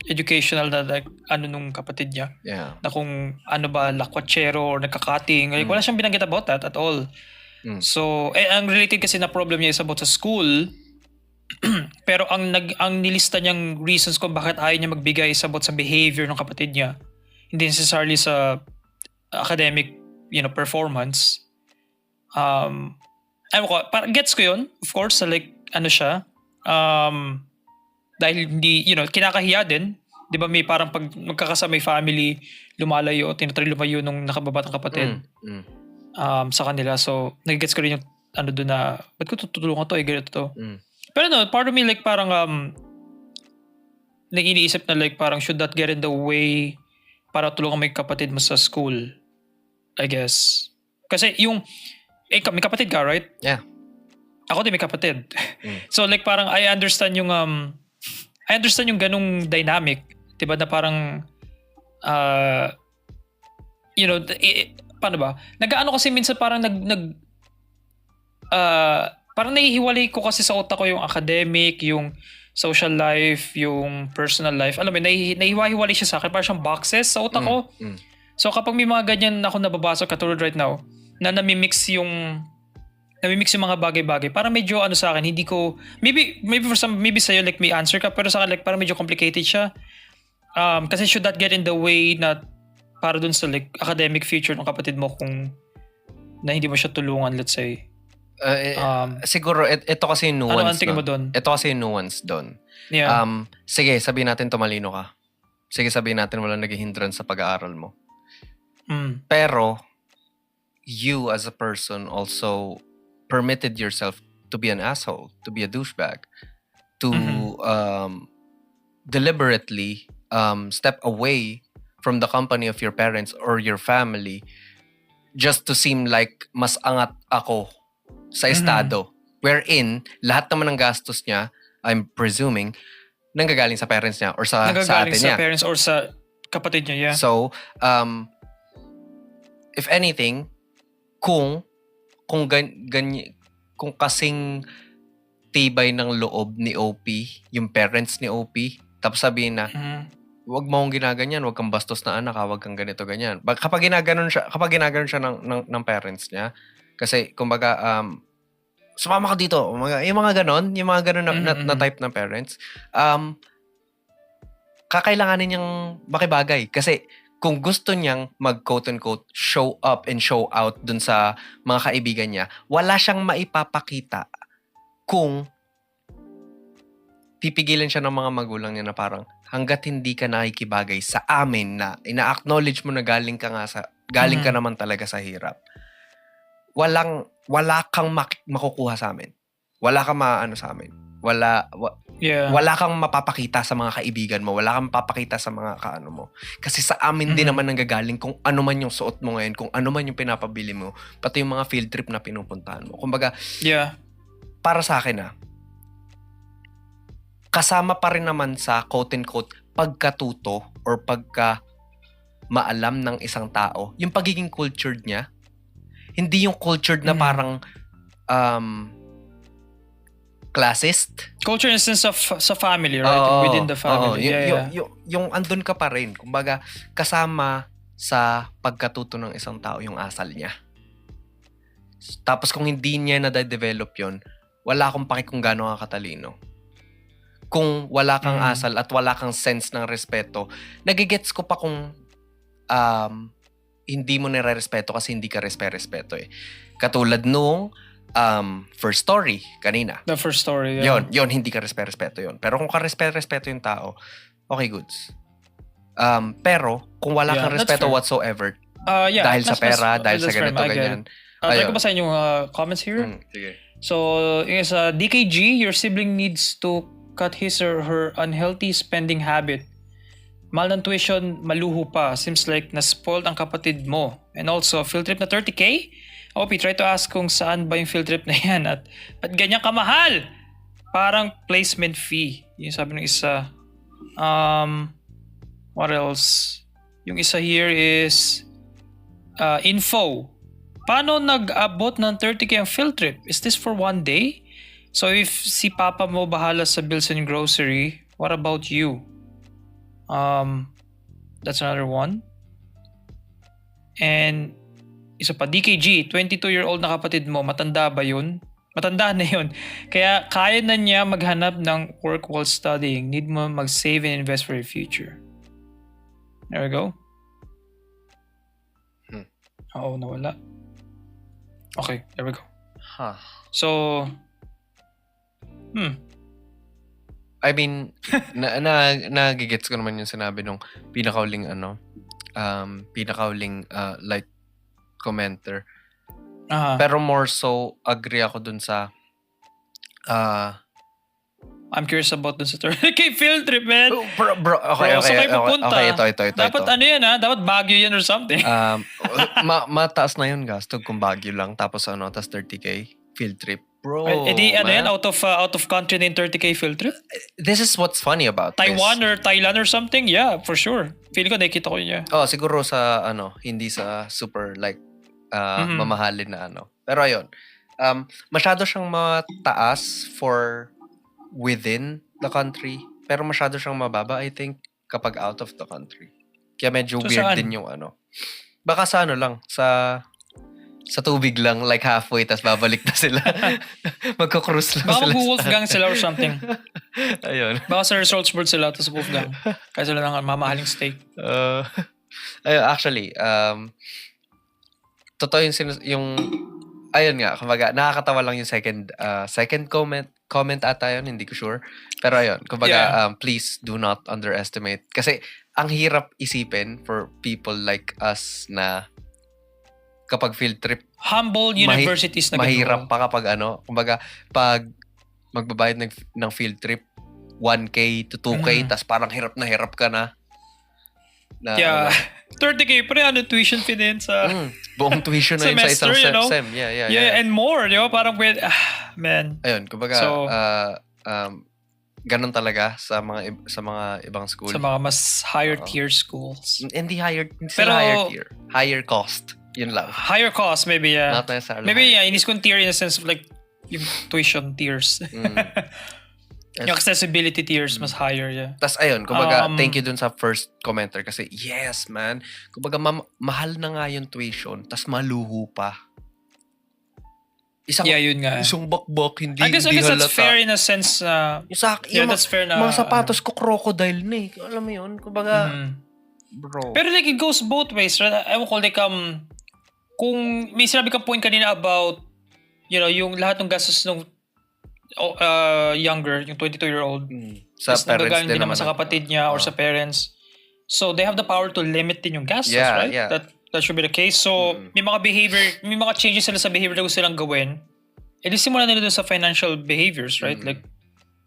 educational na like, nung kapatid niya. Yeah. Na kung ba, lakwatsero or nagkakating. Like, wala siyang binanggit about that at all. So, ang related kasi na problem niya is about sa school. Pero ang nilista niyang reasons kung bakit ayaw niya magbigay is about sa behavior ng kapatid niya. Hindi necessarily sa academic, performance. Gets ko yun, of course, like, siya, dahil hindi, kinakahiya din, di ba may parang pag magkakasama may family, lumalayo, tinatry lumayo nung nakababatang kapatid, sa kanila, so, nagigets ko rin yung, doon na, ba't ko tutulungan to, ganito to. Pero part of me, like, parang, nag-iniisip na, like, parang, should that get in the way para tulungan mo yung kapatid mo sa school, I guess. Kasi may kapatid ka, right? Yeah. Ako din may kapatid. So like parang I understand yung ganung dynamic, 'di ba? Na parang paano ba? Nag-aano kasi minsan parang parang nahihiwalay ko kasi sa utak ko yung academic, yung social life, yung personal life. Alam mo, nahihiwalay siya sa akin, parang siyang boxes sa utak ko. So kapag may mga ganyan ako nababasa katulad right now, na namimix yung mga bagay-bagay. Parang medyo sa akin, hindi ko, maybe sa'yo like may answer ka, pero sa akin like parang medyo complicated siya. Kasi should that get in the way na para dun sa like academic future ng kapatid mo kung na hindi mo siya tulungan, let's say. Siguro, ito kasi yung nuance. Ano tingin mo dun? Ito kasi yung nuance dun. Yeah. Sige, sabihin natin tumalino ka. Sige, sabihin natin walang nag-hindrance sa pag-aaral mo. Pero, you as a person also permitted yourself to be an asshole, to be a douchebag, to deliberately step away from the company of your parents or your family just to seem like mas angat ako sa estado. Wherein, lahat naman ng gastos niya, I'm presuming, nanggagaling sa parents niya or sa ate niya. Nanggagaling sa parents or sa kapatid niya, yeah. So, if anything, kung kung kasing tibay ng loob ni OP, yung parents ni OP, tapos sabihin na, wag mo akong ginaganyan, wag kang bastos na anak, wag kang ganito, ganyan. Kapag ginaganon siya ng parents niya, kasi, kumbaga, sumama ka dito, yung mga ganon na type ng parents, kakailanganin niyang makibagay. Kasi, kung gusto niyang mag-quote-unquote show up and show out dun sa mga kaibigan niya, wala siyang maipapakita kung pipigilan siya ng mga magulang niya na parang hanggat hindi ka nakikibagay sa amin na ina-acknowledge mo na galing ka naman talaga sa hirap. Wala kang makukuha sa amin. Wala kang maano sa amin. Wala kang mapapakita sa mga kaibigan mo. Wala kang mapapakita sa mga kaano mo. Kasi sa amin din naman nanggagaling kung ano man yung suot mo ngayon, kung ano man yung pinapabili mo, pati yung mga field trip na pinupuntahan mo. Kumbaga, para sa akin kasama pa rin naman sa quote-unquote pagkatuto or pagka maalam ng isang tao, yung pagiging cultured niya. Hindi yung cultured na parang classist. Culture in the sense of sa family, right? Within the family. Yung andun ka pa rin. Kumbaga, kasama sa pagkatuto ng isang tao yung asal niya. Tapos kung hindi niya na-develop yun, wala akong paki kung gaano ka katalino. Kung wala kang asal at wala kang sense ng respeto, nagigets ko pa kung hindi mo nire-respeto kasi hindi ka respeto eh. Katulad nung first story kanina. The first story, yeah. Yon hindi ka respeto yun. Pero kung ka respeto yung tao, okay, goods. Pero kung wala kang respeto whatsoever, dahil sa pera, dahil sa ganito, ganyan. Try ko basahin yung comments here. Sige. So, is DKG, your sibling needs to cut his or her unhealthy spending habit. Malnutrition, maluho pa. Seems like na-spoiled ang kapatid mo. And also, field trip na 30K? OP, try to ask kung saan ba yung field trip na yan at ba't ganyan kamahal? Parang placement fee. Yung sabi ng isa. What else? Yung isa here is info. Paano nag-abot ng 30K ang field trip? Is this for one day? So if si papa mo bahala sa bills and grocery, what about you? That's another one. And isa pa, DKG, 22-year-old na kapatid mo, matanda ba yun? Matanda na yun. Kaya kaya na niya maghanap ng work while studying. Need mo mag-save and invest for your future. There we go. Oo, nawala. Okay, there we go. So, I mean, nagigets ko naman yung sinabi nung pinakauling like commenter. Pero more so agree ako dun sa I'm curious about dun sa 30K field trip, man. Bro, okay. So kayo pupunta. Okay, ito. Dapat ano yan dapat Baguio yan or something. Mataas na yun gasto kung Baguio lang tapos tapos 30K field trip. Bro, yan, out of country na yung 30K field trip? This is what's funny about Taiwan this. or Thailand or something? Yeah, for sure. Feeling ko nakikita ko yun. Siguro sa hindi sa super like mamahalin na Pero ayun, masyado siyang mataas for within the country, pero masyado siyang mababa, I think, kapag out of the country. Kaya medyo So, weird saan? din yung Baka sa lang, sa tubig lang, like halfway, tas babalik na sila. Magko-cruise lang Baka sila. mag-Wolfgang sila or something. Ayun. Baka sa Resorts World sila, tapos Wolfgang. Kaya sila ng mamahaling steak. Ayun, actually, totoo yung ayun nga, kumbaga, nakakatawa lang yung second comment ata yun, hindi ko sure. Pero ayun, kumbaga, please do not underestimate. Kasi, ang hirap isipin for people like us na kapag field trip, Humble universities na mahirap pa kapag kumbaga, pag magbabayad ng field trip, 1K to 2K, tas parang hirap ka na. 30K, pre, tuition fee din sa buong tuition na yun sa isang sem. Yeah, and more, di ba? Parang man. Ayun, kumbaga, ganun talaga sa mga ibang school. Sa mga mas higher tier schools. Hindi Pero, higher tier. Higher cost. Yun lang. Higher cost, maybe, yeah. Not necessarily. Maybe, yeah, inis kong tier in the sense of like, yung tuition tiers. Yung accessibility tiers mas higher, yeah. Tas ayun, kumbaga, thank you dun sa first commenter kasi, yes, man. Kumbaga, mahal na nga yung tuition, tas maluho pa. Yun nga. Isang bakbak, hindi I guess halata. that's fair in a sense. That's fair na. Mga sapatos ko, crocodile na eh. Alam mo yun? Kumbaga, bro. Pero like, it goes both ways, right? Ewan ko, like, kung may sinabi kang point kanina about, yung lahat ng gastos ng younger, yung 22-year-old, sa parents din naman sa kapatid niya or sa parents. So, they have the power to limit din yung gastos, right? Yeah. That should be the case. So, may mga changes sila sa behavior na gusto silang gawin. E di simulan nila doon sa financial behaviors, right? Like,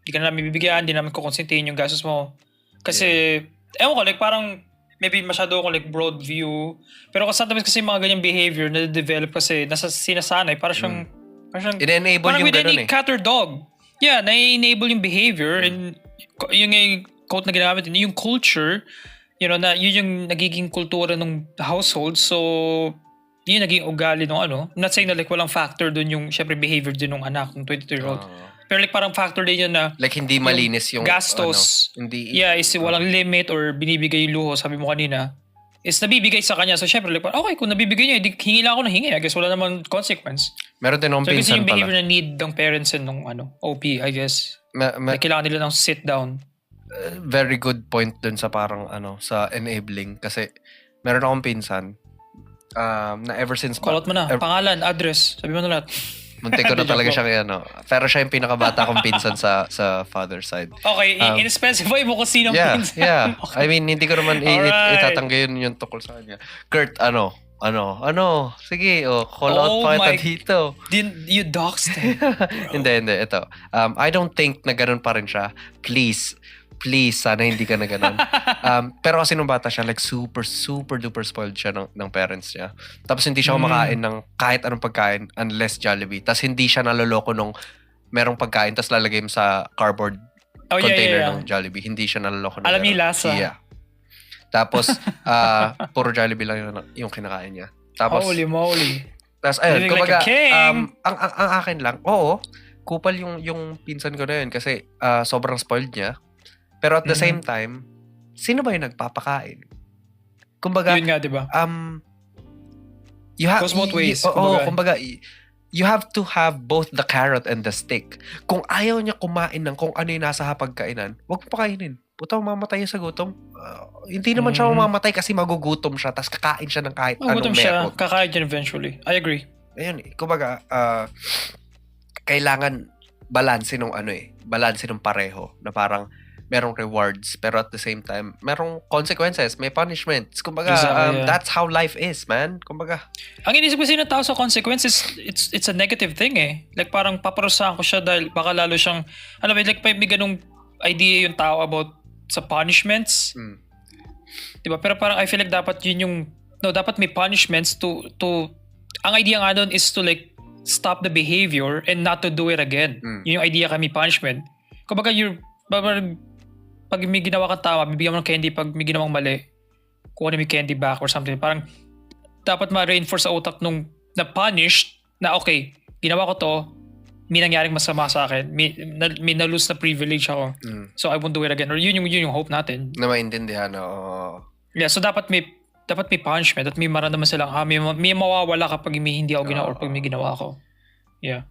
di ka na namin bibigyan, di namin kukonsentiin yung gastos mo. Kasi, ewan ko, like parang, maybe masyado ako like broad view. Pero sometimes kasi mga ganyang behavior na develop kasi nasa sinasanay, para siyang in-enable parang yung with ganun any cat or dog. Yeah, na-enable yung behavior and yung quote na ginamit, yung culture, na yun yung nagiging kultura ng household. So, yun naging ugali ng I'm not saying na like walang factor dun yung syempre behavior din ng anak, ng 22-year-old. Pero like parang factor din yun na like hindi malinis yung gastos. Is walang limit or binibigay yung luho, sabi mo kanina. Is nabibigay sa kanya. So syempre like okay, kung nabibigay niya, hingi lang ako ng hingi. I guess wala namang consequence. Meron din akong pinsan pala. So yung behavior na need ng parents and ng OP, I guess. Like, kailangan nila ng sit down. Very good point dun sa parang sa enabling kasi meron akong pinsan na ever since Call out mo na, pangalan, address, sabi mo na lahat. Muntik ko na talaga siya pero siya yung pinakabata kong pinsan sa father side. Okay, in-specify mo kung sino pinsan. Yeah. Okay. I mean, hindi ko naman itatanggayin yung tukol sa kanya. Kurt, sige, call out pa kita dito. You doxed him. Hindi, ito. I don't think na ganun pa rin siya. Please, sana hindi ka na ganun. Pero kasi nung bata siya, like super, super duper spoiled siya ng parents niya. Tapos hindi siya kumakain ng kahit anong pagkain unless Jollibee. Tapos hindi siya naloloko nung merong pagkain tapos lalagay mo sa cardboard container ng Jollibee. Hindi siya naloloko ng alam niya lasa. Yeah. Tapos, puro Jollibee lang yung kinakain niya. Tapos, holy moly. Tapos, ayun, kumbaga, like a king. Ang akin lang, kupal yung pinsan ko na yun kasi sobrang spoiled niya. Pero at the same time, sino ba yung nagpapakain? Kumbaga, yun nga, diba? Goes both ways. Kumbaga, you have to have both the carrot and the stick. Kung ayaw niya kumain ng kung ano yung nasa hapagkainan, huwag mo pakainin. Puta, mamamatay sa gutom. Hindi naman siya mamamatay kasi magugutom siya tapos kakain siya ng kahit anong meron. Kakain siya eventually. I agree. Ayun, kumbaga, kailangan balanse ng pareho na parang merong rewards pero at the same time merong consequences, may punishments. Kumbaga, that's how life is, man. Kumbaga, ang inisip kasi ng tao sa consequences, it's a negative thing eh. Like parang paparusahan ko siya dahil baka lalo siyang like may ganung idea yung tao about sa punishments. Diba? Pero parang I feel like dapat dapat may punishments to ang idea nga doon is to like stop the behavior and not to do it again. Yun yung idea kami punishment. Kumbaga pag may ginawa kang tama, bibigyan mo ng candy. Pag may ginawang mali, kuha may candy back or something. Parang dapat ma-reinforce sa utak nung na-punished na okay, ginawa ko to, may nangyaring masama sa akin. May na-lose na privilege ako. So I won't do it again. Or yun yung hope natin. Na maintindihan, Yeah, so dapat may punishment at may maramdaman silang may mawawala kapag may hindi ako ginawa or pag may ginawa ako. Yeah.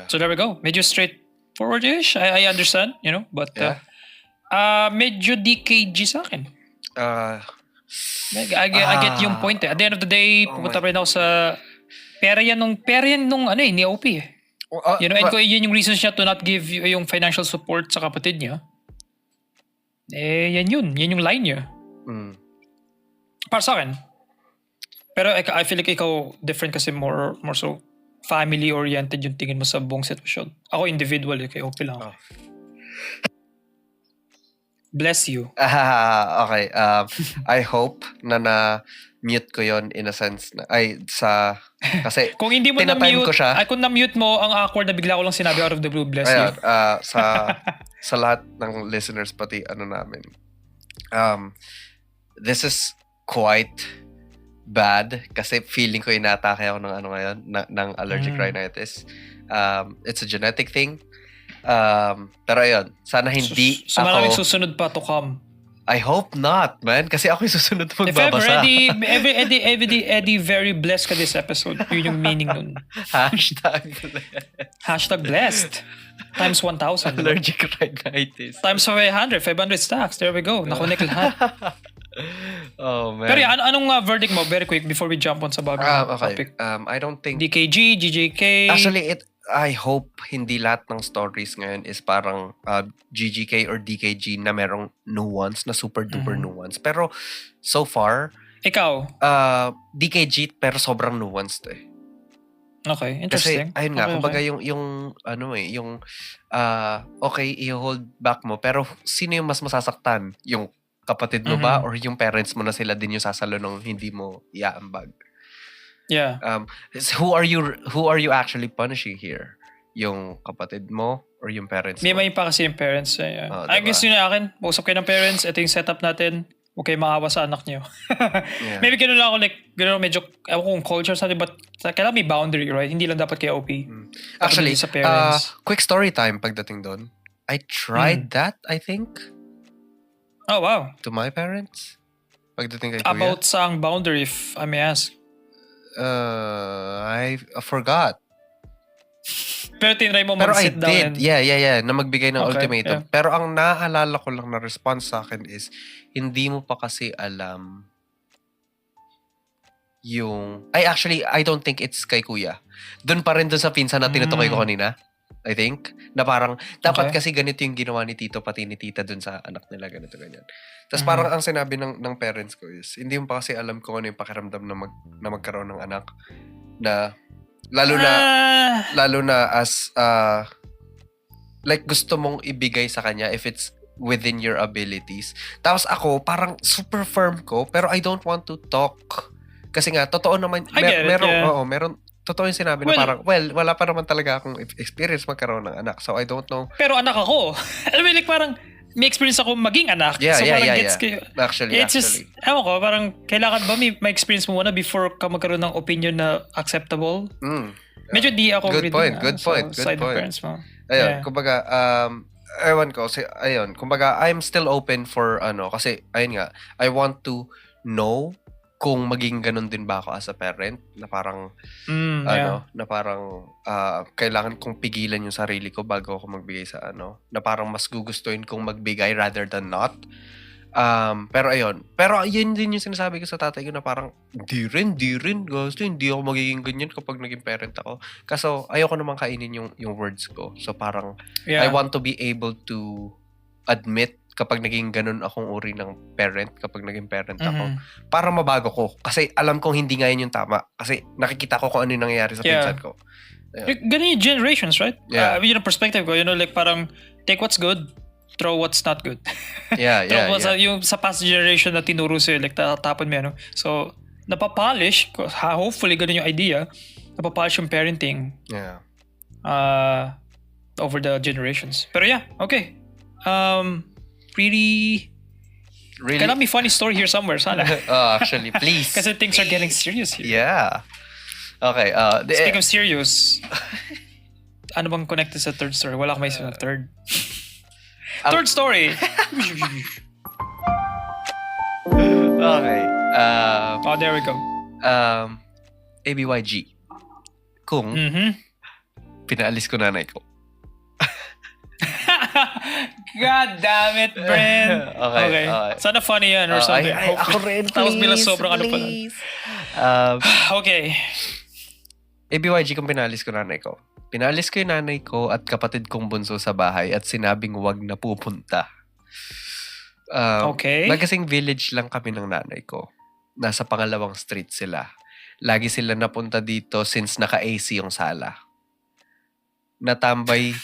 So there we go. Medyo straightforward-ish. I understand, but medyo DKG sa akin. I get yung point eh. At the end of the day, pupunta pa rin ako sa pera yan nung ni OP eh. And yun yung reasons niya to not give yung financial support sa kapatid niya. Yan yung line niya. Para sa akin. Pero I feel like ikaw different kasi more so family-oriented yung tingin mo sa buong sitwasyon. Ako individual kay OP lang. Bless you. Okay. I hope na-mute ko yon in a sense na kasi kung hindi mo tinatime ko siya. Kung na-mute mo, ang awkward na bigla ko lang sinabi out of the blue, bless you. Sa lahat ng listeners pati namin. This is quite bad kasi feeling ko inatake ako ng ano ngayon, ng allergic rhinitis. It's a genetic thing. Pero ayun, sana hindi so maraming ako... susunod pa to come. I hope not, man. Kasi ako yung susunod If ever, magbabasa. Eddie, very blessed ka this episode. Yun yung meaning nun. Hashtag blessed. Times 1,000. Allergic rhinitis. Times 500 stacks. There we go. Nakunik lahat. Oh, man. Pero anong verdict mo? Very quick before we jump on sa bagong topic. I don't think... DKG, GJK. Actually, I hope hindi lahat ng stories ngayon is parang GGK or DKG na merong nuance, na super duper nuance. Pero so far, ikaw? DKG pero sobrang nuanced eh. Okay, interesting. Kasi ayun nga, kumbaga yung ano eh, yung okay, i-hold back mo pero sino yung mas masasaktan? Yung kapatid mo ba or yung parents mo na sila din yung sasalo nung hindi mo iaambag? Yeah. Who are you actually punishing here? Yung kapatid mo or yung parents mo? May pa kasi yung parents. Diba? I guess yun na akin. Usap kayo ng parents. Ito yung setup natin. Huwag kayo maawa sa anak niyo. Yeah. Maybe gano'n lang ako gano'n medyo, ewan ko kung culture sa atin, but kailangan may boundary, right? Hindi lang dapat kay OP. Actually, sa parents. Quick story time pagdating doon. I tried that, I think. Oh, wow. To my parents. Pagdating kay Kuya. About saang boundary, if I may ask? I forgot. Pero tinry mo Pero mag-sit I down did. Yeah. Na magbigay ng ultimatum. Yeah. Pero ang naaalala ko lang na response sa akin is, hindi mo pa kasi alam yung... Actually, I don't think it's kay Kuya. Doon pa rin doon sa pinsan na tinutukoy ko kanina. I think. Na parang, dapat kasi ganito yung ginawa ni Tito, pati ni Tita doon sa anak nila, ganito, ganyan. Tapos parang ang sinabi ng parents ko is, hindi mo pa kasi alam kung ano yung pakiramdam na magkaroon ng anak. Na, lalo na as, like gusto mong ibigay sa kanya if it's within your abilities. Tapos ako, parang super firm ko, pero I don't want to talk. Kasi nga, totoo naman, meron, totoo yung sinabi na parang, wala pa naman talaga akong experience magkaroon ng anak. So, I don't know. Pero anak ako. Alam mo, like parang, may experience ako maging anak. Yeah, so, yeah. Actually. Just, ewan ko, parang, kailangan ba may experience mo muna before ka magkaroon ng opinion na acceptable? Medyo di ako good point. Side of parents mo. Ayun, kumbaga, ewan ko, kumbaga, I'm still open for, kasi, ayun nga, I want to know kung maging ganun din ba ako as a parent, na parang, na parang, kailangan kong pigilan yung sarili ko bago ako magbigay sa na parang mas gugustuhin kong magbigay rather than not. Pero ayun. Pero yun din yung sinasabi ko sa tatay ko na parang, di rin. Gusto, hindi ako magiging ganyan kapag naging parent ako. Kaso, ayoko naman kainin yung words ko. So parang, I want to be able to admit kapag naging ganun akong uri ng parent, kapag naging parent ako, para mabago ko. Kasi alam kong hindi nga yun yung tama. Kasi nakikita ko kung ano yung nangyayari sa pinsan ko. Ganun yung generations, right? Yeah. Yun ang perspective ko. Like parang, take what's good, throw what's not good. Yeah. Yung sa past generation na tinuro sa'yo, like tatapon mo, So, napapolish, hopefully ganun yung idea, napapolish yung parenting. Yeah. Over the generations. Pero yeah, okay. Really? Kailangan may funny story here somewhere, sana. Actually, please. Kasi things are getting serious here. Yeah. Okay. Speaking of serious, ano bang connected sa third story? Wala akong may na third. Third story! Okay. There we go. ABYG. Kung pinaalis ko nanay ko. God damn it, Brent. Okay. Sana funny yan or something. Ako rin, Tapos bilang sobrang ano pala. Okay. ABYG kung pinalis ko nanay ko. Pinalis ko yung nanay ko at kapatid kong bunso sa bahay at sinabing wag na pupunta. Okay. Kasing village lang kami ng nanay ko. Nasa pangalawang street sila. Lagi sila napunta dito since naka-AC yung sala. Natambay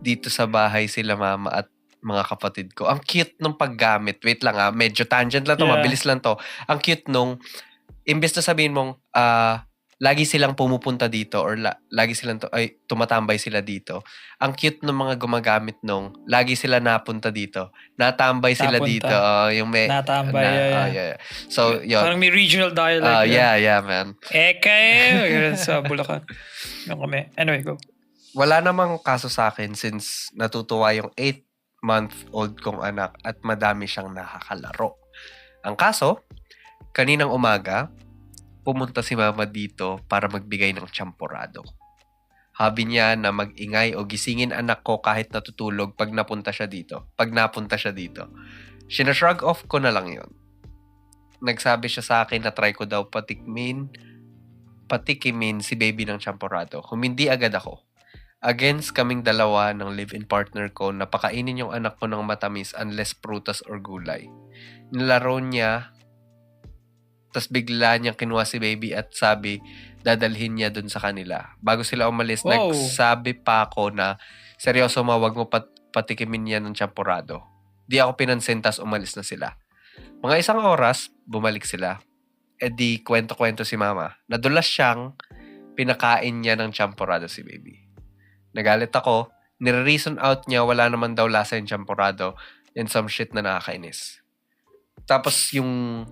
dito sa bahay sila mama at mga kapatid ko. Ang cute nung paggamit. Wait lang medyo tangent lang to, mabilis lang to. Ang cute nung, imbes na sabihin mong, lagi silang pumupunta dito or lagi silang tumatambay sila dito. Ang cute ng mga gumagamit nung lagi sila napunta dito. Natambay sila Napunta. dito. Yung may Natambay, yeah. So, yun. Parang may regional dialect. Yeah, man. Kayo! Sa Bulacan. Yung kami. Anyway, go. Wala namang kaso sa akin since natutuwa yung 8-month-old kong anak at madami siyang nakakalaro. Ang kaso, kaninang umaga, pumunta si mama dito para magbigay ng tsampurado. Habi niya na mag-ingay o gisingin anak ko kahit natutulog pag napunta siya dito. Sinashrug off ko na lang yun. Nagsabi siya sa akin na try ko daw patikimin si baby ng tsampurado. Humindi agad ako. Against kaming dalawa ng live-in partner ko na pakainin yung anak ko ng matamis unless prutas or gulay. Nilaro niya, tas bigla niyang kinuha si baby at sabi, dadalhin niya dun sa kanila. Bago sila umalis, nagsabi pa ako na, seryoso wag mo patikimin yan ng tsampurado. Di ako pinansin, tas umalis na sila. Mga 1 oras, bumalik sila. Di kwento-kwento si mama. Nadulas siyang pinakain niya ng tsampurado si baby. Nagalit ako, nire-reason out niya wala naman daw lasa yung tsampurado and some shit na nakakainis. Tapos yung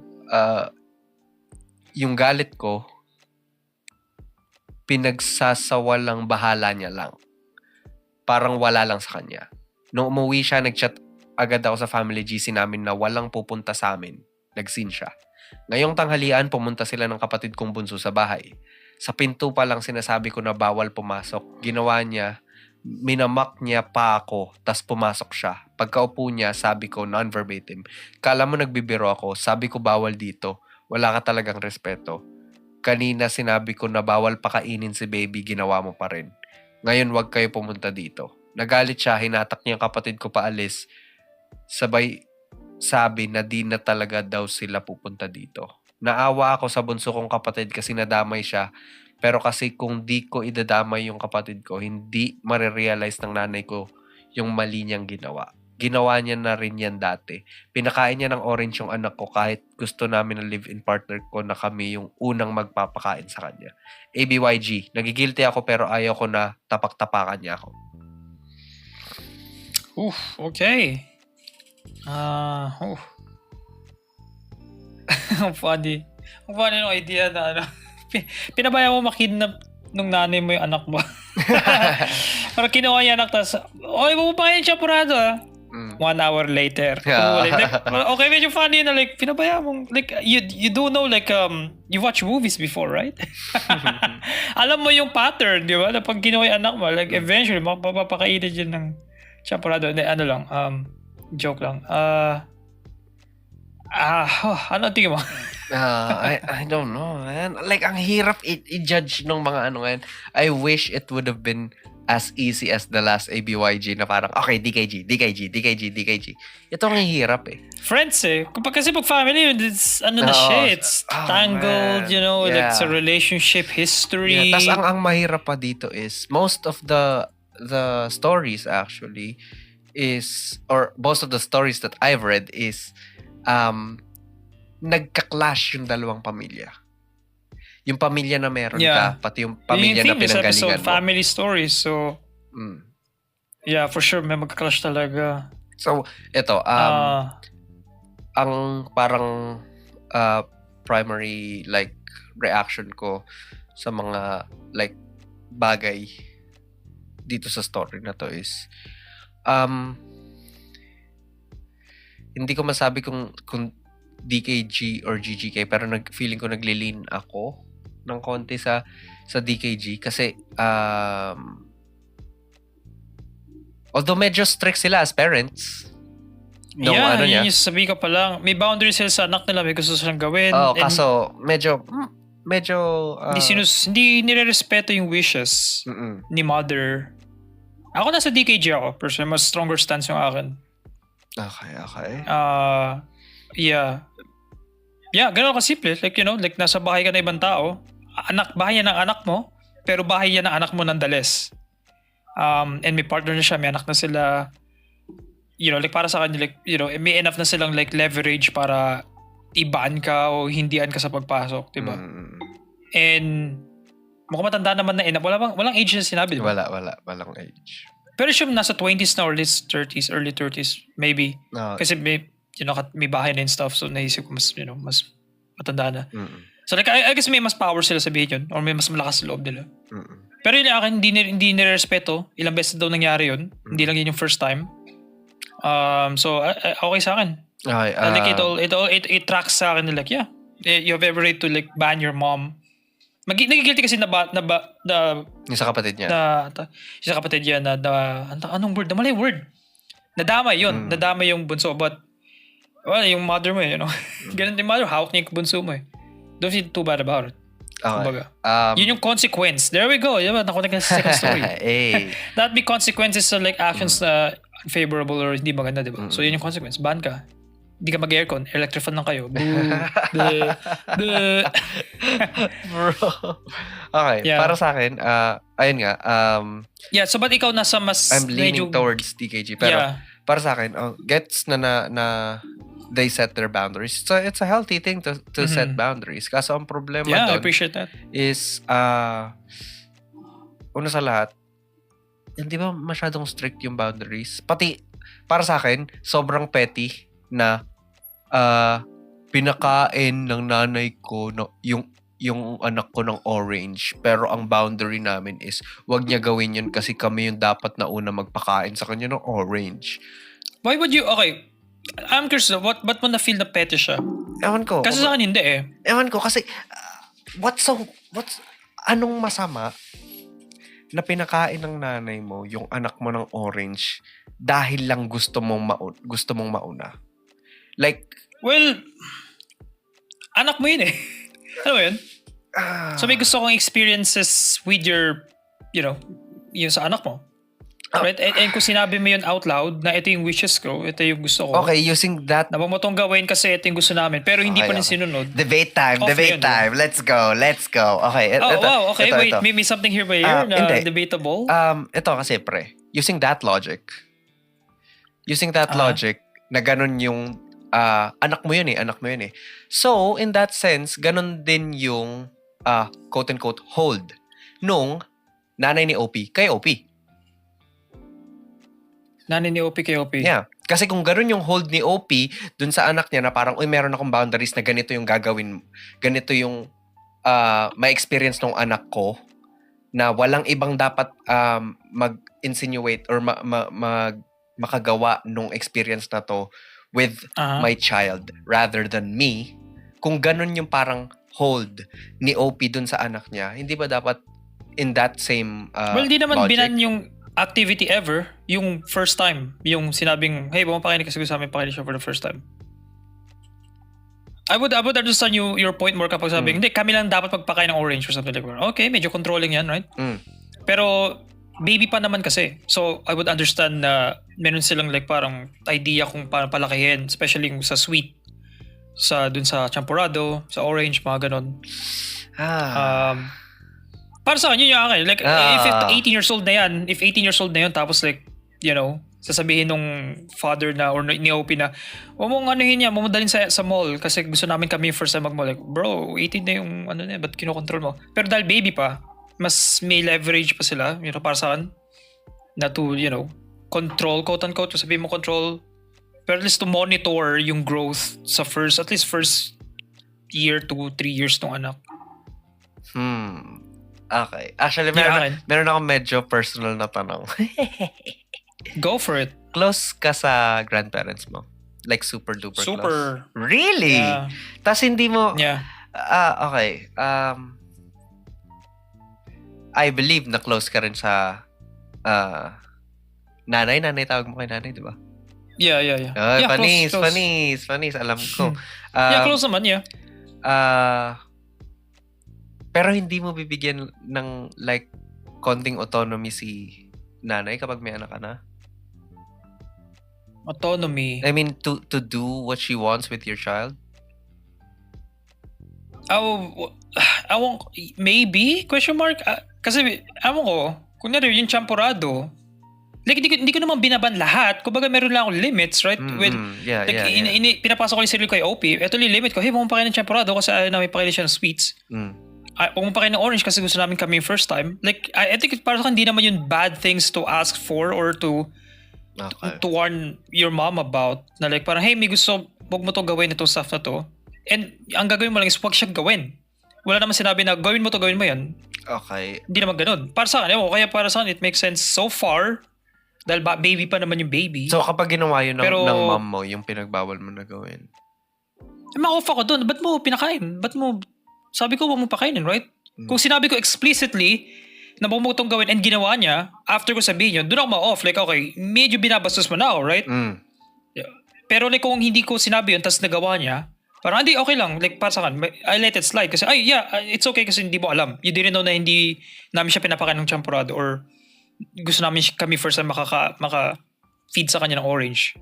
galit ko, pinagsasawalang bahala niya lang. Parang wala lang sa kanya. Nung umuwi siya, nag-chat agad ako sa family GC namin na walang pupunta sa amin. Nag-scene siya. Ngayong tanghalian, pumunta sila ng kapatid kong bunso sa bahay. Sa pinto pa lang sinasabi ko na bawal pumasok. Ginawa niya, minamak niya pa ako, tas pumasok siya. Pagkaupo niya, sabi ko non-verbatim, kala mo nagbibiro ako, sabi ko bawal dito. Wala ka talagang respeto. Kanina sinabi ko na bawal pakainin si baby, ginawa mo pa rin. Ngayon wag kayo pumunta dito. Nagalit siya, hinatak niya ang kapatid ko paalis. Sabay sabi na di na talaga daw sila pupunta dito. Naawa ako sa bunso kong kapatid kasi nadamay siya. Pero kasi kung di ko idadamay yung kapatid ko, hindi marirealize ng nanay ko yung mali niyang ginawa. Ginawa niya na rin yan dati. Pinakain niya ng orange yung anak ko kahit gusto namin ng live-in partner ko na kami yung unang magpapakain sa kanya. ABYG, nagigilty ako pero ayaw ko na tapak-tapakan niya ako. Okay. Ang funny. Ang funny ng idea na pinabaya mo makidnap nung nanay mo yung anak mo. Parang kinuha niya anak, tas, bumupakain siya purado 1 hour later. Okay, medyo funny na pinabaya mo. You do know you watch movies before, right? Alam mo yung pattern, di ba? Na pag kinuha yung anak mo, eventually, mapapakainin dyan ng champurado. Joke lang. Ano tingin mo? I don't know, man. Ang hirap i-judge ng mga ano ngayon. I wish it would have been as easy as the last ABYG na parang, okay, DKG. Ito ang hirap Friends kasi pag family, it's it's tangled, it's a relationship history. Yeah, tas ang mahirap pa dito is, most of the stories actually or most of the stories that I've read is, nagka-clash yung dalawang pamilya. Yung pamilya na meron ka, pati yung pamilya na pinanggalingan mo. Family stories, so yeah, for sure may magka-clash talaga. So, ito, ang parang primary reaction ko sa mga bagay dito sa story na to is hindi ko masabi kung DKG or GGK, pero feeling ko naglilin ako ng konti sa DKG kasi although medyo strict sila as parents. Yun yung sabi ka pa lang. May boundaries sila sa anak nila, may gusto silang gawin. Kaso medyo hindi nire-respeto yung wishes ni mother. Ako nasa DKG ako, personally, mas stronger stance yung akin. Okay. Yeah, ganun ka simple. Nasa bahay ka na ibang tao. Bahay yan ng anak mo, pero bahay yan ng anak mo nonetheless. And may partner na siya, may anak na sila. Para sa kanya, may enough na silang leverage para ibaan ka o hindian ka sa pagpasok, diba? And Mukhang matanda naman na enough. Walang age na sinabi, di ba? Walang age. Pero siya nasa 20s na or late 30s, early 30s, maybe. No. Kasi may bahay na and stuff, so naisip ko mas matanda na. Mm-mm. So like, I guess may mas power sila sabihin yun, or may mas malakas sa loob nila. Mm-mm. Pero yun akin, hindi nirespeto. Ilang beses daw nangyari yun. Hindi lang yun yung first time. So, okay sa akin. Okay, Like it tracks sa akin like, yeah, you have every right to like ban your mom. Nagigilty kasi yung sa kapatid niya. Sa kapatid niya anong word? Mali word. Nadamay yun. Nadamay yung bunso. But, well, yung mother mo, you know. Ganun din mother, hawak niya yung bunso mo eh. Don't feel too bad about it. Okay. Kumbaga. Yun yung consequence. There we go. Diba? Nakunik na sa second story. Hey. That be consequences sa like actions na unfavorable or hindi maganda, diba? So yun yung consequence. Ban ka. Hindi ka mag-aircon. Electric fan lang kayo. Bro. Okay. Yeah. Para sa akin, ayun nga. Yeah, so ba't ikaw nasa mas I'm leaning towards TKG. Pero para sa akin, gets na they set their boundaries. So it's a healthy thing to set boundaries. Kaso ang problema I doon appreciate that. is, una sa lahat, hindi ba masyadong strict yung boundaries? Pati, para sa akin, sobrang petty na pinakain ng nanay ko yung anak ko ng orange, pero ang boundary namin is wag niya gawin yun kasi kami yung dapat na una magpakain sa kanya ng orange. Why would you, okay, I'm curious, ba't mo na-feel na petty siya? Ewan ko. Kasi sa akin hindi eh. Ewan ko kasi anong masama na pinakain ng nanay mo yung anak mo ng orange dahil lang gusto mong mauna? Like, well, anak mo yun eh. Ano mo yun? So may gusto kong experiences with your, you know, yung sa anak mo. Right? And kung sinabi mo yun out loud na ito yung wishes ko, ito yung gusto ko. Okay, using that. Na mo itong gawin kasi ito yung gusto namin. Pero hindi pa rin sinunod. Debate time. Let's go. Okay. Wow. Okay, wait. Ito. Maybe something here by here na hindi. debatable. Ito kasi pre. Using that logic na ganun yung anak mo yun eh. So, in that sense, ganun din yung quote-unquote hold nung nanay ni OP kay OP. Nanay ni OP kay OP. Yeah. Kasi kung ganun yung hold ni OP dun sa anak niya na parang, meron akong boundaries na ganito yung gagawin, ganito yung ma-experience ng anak ko na walang ibang dapat mag-insinuate or makagawa nung experience na to with my child rather than me. Kung ganun yung parang hold ni OP dun sa anak niya, hindi ba dapat in that same well, di naman logic? binan yung activity ever, yung first time, yung sinabing, hey, bumapakain kasi gusto namin pakain siya for the first time. I would understand your point more kapag sabi, hindi, kami lang dapat magpakain ng orange or something like that. Okay, medyo controlling yan, right? Pero, baby pa naman kasi. So, I would understand na meron silang like parang idea kung paano palakihin, especially sa sweet, dun sa champurrado, sa orange, mga ganon. Para sa akin, yun yung akin. Like, if 18 years old na yan, tapos like, you know, sasabihin nung father na or ni OP na, huwag mong anuhin niya, mamadalin sa mall kasi gusto namin kami first time mag-mall. Like, bro, 18 na yung ano na, ba't kinokontrol mo? Pero dahil baby pa, mas may leverage pa sila, you know, para sa akin, na to, you know, control, quote-unquote, sabihin mo control, pero at least to monitor yung growth sa at least first year to 3 years ng anak. Okay. Actually, meron ako medyo personal na tanong. Go for it. Close ka sa grandparents mo? Like super duper close? Super. Really? Yeah. Tas hindi mo... Yeah. Okay. I believe na close ka rin sa nanay. Nanay tawag mo kay nanay, di ba? Yeah. Yeah, panis. Alam ko. Yeah, close naman, yeah. Pero hindi mo bibigyan ng like konting autonomy si nanay kapag may anak ka na? Autonomy? I mean, to do what she wants with your child? Maybe? Question mark? Kasi, ko, kunyari yung champurado, like, hindi ko naman binaban lahat. Kumbaga, meron lang akong limits, right? Yeah. Pinapasok ko yung sarili ko kay OP. Ito yung limit ko. Hey, bumapakain ng champurado kasi ayaw na may pakain siya ng sweets. pumunta kayo ng orange kasi gusto namin kami first time. Like, I think parang hindi naman yun bad things to ask for or to warn your mom about. Na like, parang, hey, may gusto, huwag mo to gawin, itong stuff na to. And ang gagawin mo lang is huwag siya gawin. Wala naman sinabi na gawin mo to, gawin mo yan. Okay. Hindi naman ganun. Para sa akin, kaya para sa akin, it makes sense so far. Dahil baby pa naman yung baby. So kapag ginawa yun ng mom mo, yung pinagbawal mo na gawin? Ma-off ako dun. Ba't mo pinakain? Sabi ko, huwag mo pakainin, right? Kung sinabi ko explicitly na huwag mo itong gawin and ginawa niya, after ko sabihin yun, dun ako ma-off. Like, okay, medyo binabastos mo na ako, right? Yeah. Pero like, kung hindi ko sinabi yun, tapos nagawa niya, parang hindi, okay lang. Like, para sa akin, I let it slide. Kasi, it's okay kasi hindi mo alam. You didn't know na hindi namin siya pinapakain ng champurrado or gusto namin kami first time maka-feed sa kanya ng orange.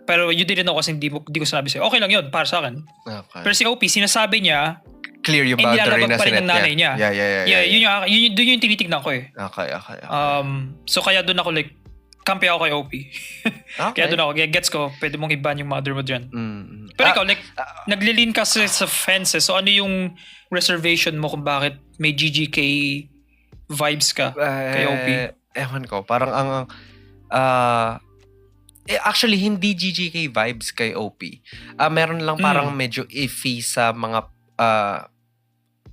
Pero you didn't know kasi hindi ko sinabi sa'yo. Okay lang yun, para sa akin. Okay. Pero si OP, sinasabi niya, clear yung boundary na pa rin ng nanay niya. Yeah. Yun yung tinitignan ko eh. Okay. So kaya doon ako like, kampi ako kay OP. Okay. Kaya doon ako, gets ko, pwede mong i-ban yung mother mo dyan. Pero ikaw, like, naglilin kasi sa fences. So ano yung reservation mo kung bakit may GGK vibes ka kay OP? Ewan ko, parang actually, hindi GGK vibes kay OP. Meron lang parang medyo iffy sa mga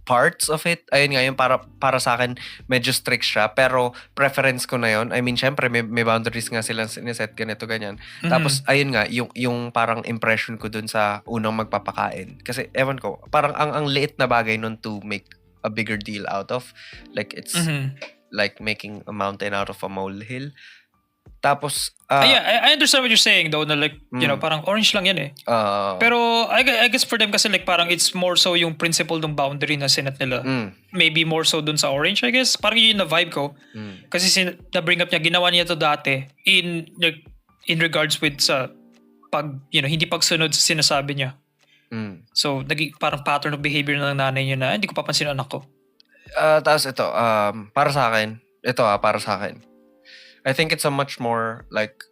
parts of it. Ayun nga, yung para sa akin, medyo strict siya. Pero preference ko na yun. I mean, syempre, may boundaries nga silang siniset, ganito, ganyan. Tapos, ayun nga, yung parang impression ko dun sa unang magpapakain. Kasi, ewan ko, parang ang liit na bagay nun to make a bigger deal out of. Like, it's like making a mountain out of a molehill. Tapos, I understand what you're saying though, na like, you know, parang orange lang yan eh. Pero, I guess for them kasi like parang it's more so yung principle ng boundary na sinet nila. Maybe more so dun sa orange, I guess. Parang yun na vibe ko. Kasi na-bring up niya, ginawa niya to dati in regards with sa hindi pagsunod sa sinasabi niya. So, parang pattern of behavior na ng nanay niya na hindi ko papansin ang anak ko. Tapos ito, para sa akin, I think it's a much more like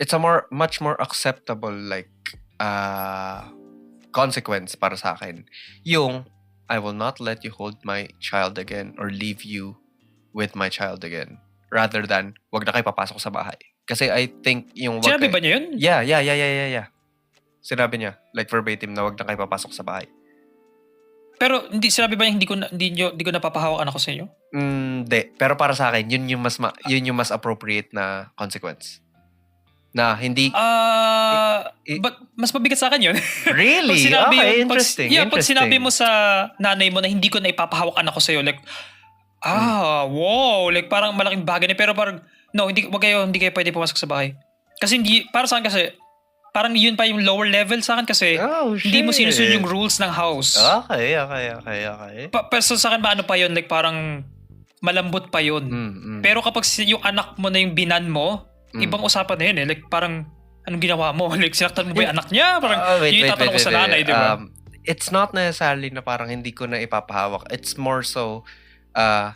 it's a much more acceptable like consequence para sa akin. Yung I will not let you hold my child again or leave you with my child again rather than wag na kayo papasok sa bahay. Kasi I think yung sinabi ba niya yun? Yeah. Sinabi niya like verbatim na wag na kayo papasok sa bahay. Pero hindi sinabi ba niya hindi ko napapahawak anak ko sa inyo? Hindi. Pero para sa akin, yun yung mas appropriate na consequence. Na hindi but mas mabigat sa akin yun. Really? Interesting. Pag sinabi mo sa nanay mo na hindi ko na ipapahawak anak ko sa iyo, like wow, like parang malaking bagay na pero parang no, hindi kayo pwede pumasok sa bahay. Kasi hindi para sa akin kasi parang yun pa yung lower level sa akin kasi hindi mo sinusunod yung rules ng house. Okay. Pero sa akin ano pa yun, like parang malambot pa yun. Pero kapag yung anak mo na yung binan mo, ibang usapan na yun eh. Like parang, anong ginawa mo? Like sinaktan mo ba yung anak niya? Parang yung tatanong ko sa nanay, di ba? It's not necessarily na parang hindi ko na ipapahawak. It's more so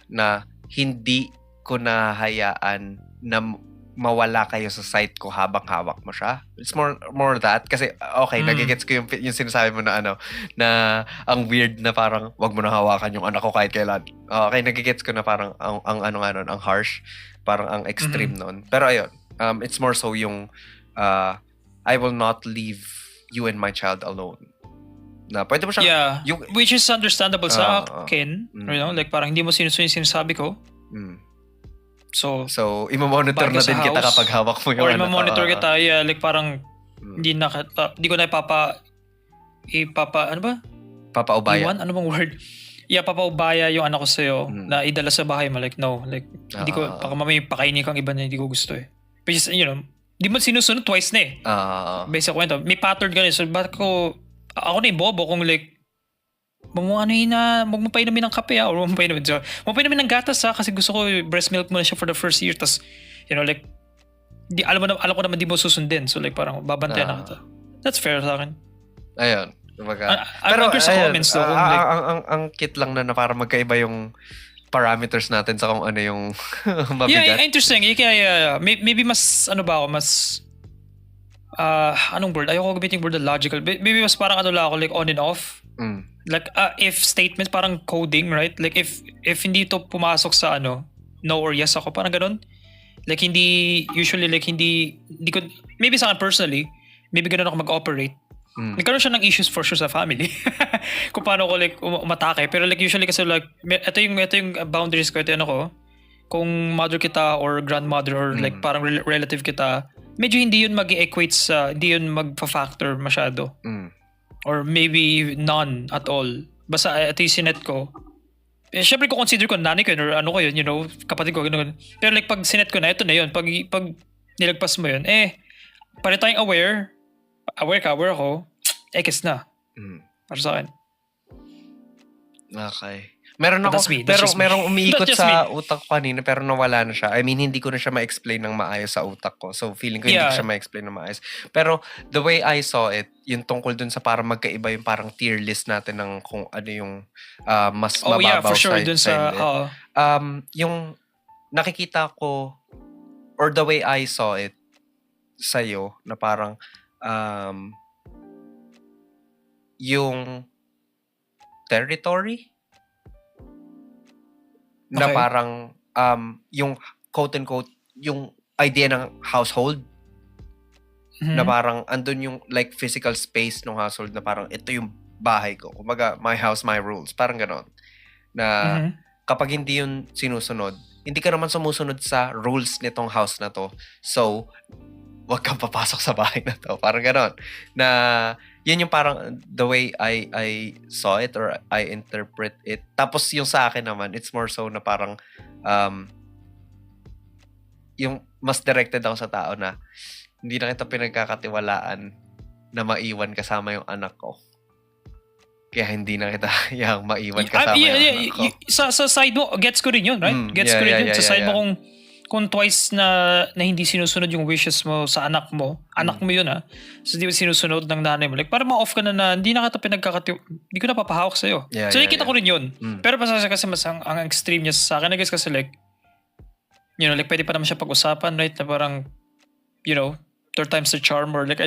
na hindi ko na hayaan na mawala kayo sa site ko habang hawak mo siya. It's more that kasi okay, nagigets ko yung sinasabi mo na na ang weird na parang wag mo na hawakan yung anak ko kahit kailan. Okay, nagigets ko na parang ang harsh, parang ang extreme nun. Pero ayun, it's more so yung I will not leave you and my child alone. Na pwede mo siya which is understandable sa akin, you know, like parang hindi mo sinusunod yung sinasabi ko. So i-monitor na din kita kapag hawak mo yung or i-monitor kita, like parang hindi ko na ano ba? Papaubaya. Ano bang word? Papaubaya yung anak ko sa'yo na idala sa bahay mo. Like, no. Like, hindi ko, baka mamay pakainin kang iba na hindi ko gusto eh. Which is, you know, di mo sinusunod twice na eh. Based sa kwento. May pattern ganun. So, bakit ako na yung bobo kung like, wag mo painumin ng kape or wag mo painumin. So, wag mo painumin ng gatas kasi gusto ko breast milk mo na siya for the first year. Tas, you know, like, alam ko naman di mo susundin. So, like, parang babantayan na kita. That's fair sa akin. Ayun. Pero sa comments though. Ang kit lang na para magkaiba yung parameters natin sa kung ano yung mabigat. Yeah, interesting. Kaya maybe mas, mas anong word? Ayoko gamitin yung word na logical. Maybe mas parang ano lang ako, like on and off. Like, if statements, parang coding, right? Like, if hindi to pumasok sa ano, no or yes ako, parang ganun. Like, usually, hindi ko, maybe sa akin personally, maybe ganun ako mag-operate. Nagkaroon siya ng issues for sure sa family. Kung paano ko like umatake. Pero like usually kasi like, ito yung boundaries ko, ito yung ano ko. Kung mother kita or grandmother or like parang relative kita, medyo hindi yun mag-equate sa, hindi yun magpa-factor masyado. Or maybe none at all. Basta ito yung sinet ko. Siyempre ko consider ko nanay ko yun or ano ko yun, kapatid ko, gano'n. Pero like pag sinet ko na, ito na yun. Pag nilagpas mo yun, pare tayong aware ako, kiss na. Para sa akin. Okay. Meron ako, That's me. merong umiikot sa utak ko kanina pero nawala na siya. I mean, hindi ko na siya ma-explain ng maayos sa utak ko. So, feeling ko hindi ko siya ma-explain ng maayos. Pero, the way I saw it, yung tungkol dun sa parang magkaiba yung parang tier list natin ng kung ano yung mas mababaw yeah, for sure. side. Dun sa, yung nakikita ko, or the way I saw it sa'yo, na parang, yung territory na parang yung quote-unquote yung idea ng household na parang andun yung like physical space ng household na parang ito yung bahay ko. Kumbaga, my house, my rules. Parang ganon. Na kapag hindi yun sinusunod, hindi ka naman sumusunod sa rules nitong house na to. So, wag kang papasok sa bahay na to. Parang ganon. Na yun yung parang the way I saw it or I interpret it. Tapos yung sa akin naman, it's more so na parang yung mas directed ako sa tao na hindi na kita pinagkakatiwalaan na maiwan kasama yung anak ko. Kaya hindi na kita yung maiwan kasama yung anak ko. Sa side mo, gets ko rin yun, right? Gets ko rin yun. Sa side mo kung twice na hindi sinusunod yung wishes mo sa anak mo yun so di ba sinusunod ng nanay mo, like parang ma-off ka na hindi na kita hindi ko na papahawak sa'yo. So nakikita ko rin yun. Pero pasasya kasi mas ang extreme niya sa akin, I guess kasi like, like pwede pa naman siya pag-usapan, right? Na parang, third time's the charm or like,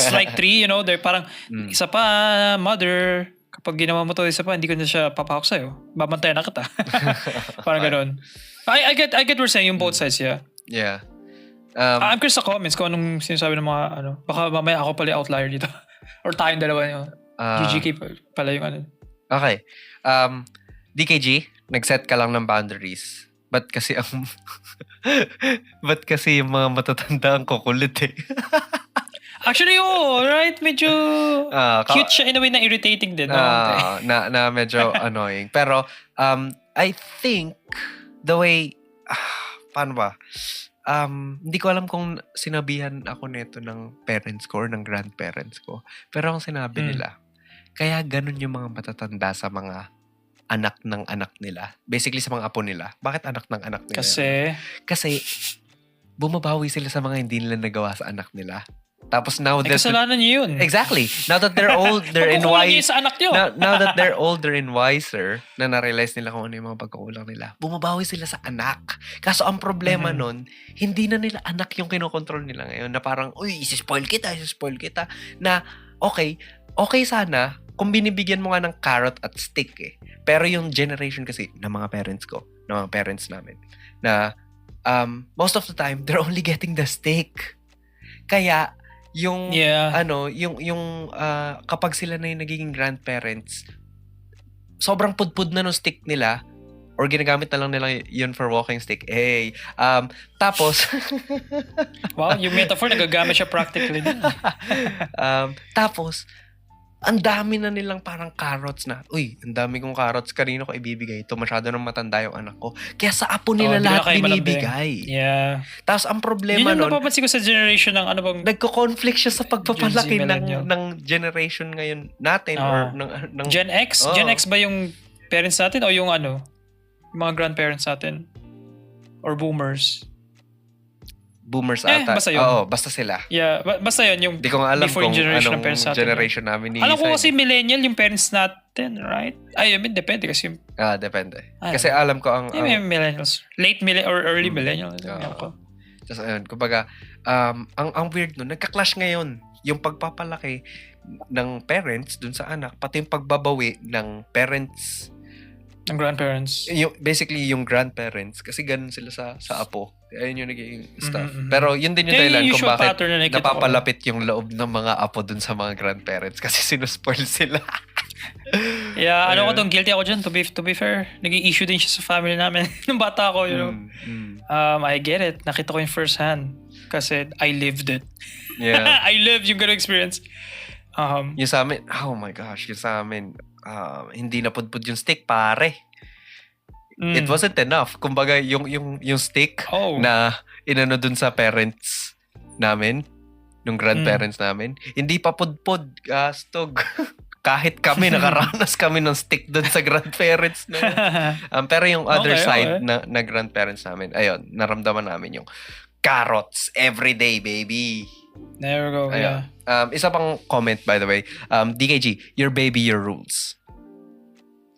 strike 3, they're parang, isa pa, mother, kapag ginawa mo to isa pa, hindi ko na siya papahawak sa'yo. Babantayan na kita. Parang ganun. I get what you're saying, yung both sides, yeah. Yeah. I'm curious sa comments kung anong sinasabi ng mga, baka mamaya ako pala yung outlier dito. Or tayong dalawa yun. GGK pala yung ano. Okay. DKG, nag-set ka lang ng boundaries. Ba't kasi yung mga matatanda ang kukulit eh? Actually, right? Medyo cute siya in a way na irritating din. Na medyo annoying. Pero, I think, the way, paano ba? Hindi ko alam kung sinabihan ako nito ng parents ko or ng grandparents ko. Pero ang sinabi nila, kaya ganun yung mga matatanda sa mga anak ng anak nila. Basically sa mga apo nila. Bakit anak ng anak nila? Kasi bumabawi sila sa mga hindi nila nagawa sa anak nila. Tapos now that kasalanan niyo yun. Exactly. Now that they're older and wise, sa anak niyo. now that they're older and wiser, na na-realize nila kung ano yung mga pagkukulang nila, bumabawi sila sa anak. Kaso ang problema nun, hindi na nila anak yung kinokontrol nila ngayon na parang, uy, isispoil kita. Na, okay sana kung binibigyan mo nga ng carrot at stick eh. Pero yung generation kasi ng mga parents ko, ng mga parents namin, na most of the time, they're only getting the stick. Kaya, yung kapag sila na yung nagiging grandparents, sobrang pudpud na ng stick nila or ginagamit na lang nila yun for walking stick. Tapos wow, yung metaphor nagagamit siya practically. Tapos ang dami na nilang parang carrots na, uy, ang dami kong carrots, kanino ko ibibigay ito? Masyado nang matanda yung anak ko. Kaya sa apo nila lahat binibigay. Yeah. Tapos ang problema nun, nun, napapansin ko sa generation ng nagko-conflict siya sa pagpapalaki ng generation ngayon natin or ng Gen X? Gen X ba yung parents natin o yung mga grandparents natin? Or boomers? Boomers ata. Basta yun. Oo, basta sila. Yeah, basta yun. Yung di ko nga alam before kung generation anong generation namin ni alam ko kasi millennial yung parents natin, right? I mean, depende kasi. Depende. Kasi alam ko ang millennials. Late millennial or early millennial. Tapos ayun, kumbaga, ang weird nun, nagka-clash ngayon yung pagpapalaki ng parents dun sa anak, pati yung pagbabawi ng parents, Ng grandparents. basically yung grandparents, kasi ganun sila sa apo. Ayun yung naging stuff. Mhm. Pero yun din yung Kaya dahilan yung kung usual bakit pattern na nakikita ko. napapalapit yung loob ng mga apo dun sa mga grandparents kasi sinuspoil sila. Yeah, ano ko Ayun. dong, guilty ako dyan, to be fair. Naging issue din siya sa family namin nung bata ako, you know. I get it. Nakita ko yung first hand kasi I lived it. Yeah. I lived yung ganung experience. Yung sa amin, oh my gosh, yung sa amin, hindi napudpud yung stick, pare. It wasn't enough. Kumbaga, yung stick Oh. na inano dun sa parents namin, nung grandparents namin, hindi pa pudpud, gastog. Kahit kami, nakaranas kami ng stick dun sa grandparents na yun. Pero yung other Okay, side okay. na grandparents namin, ayun, naramdaman namin yung carrots everyday, baby. There we go, yeah. Ayun. Isa pang comment, by the way. DKG, your baby, your rules.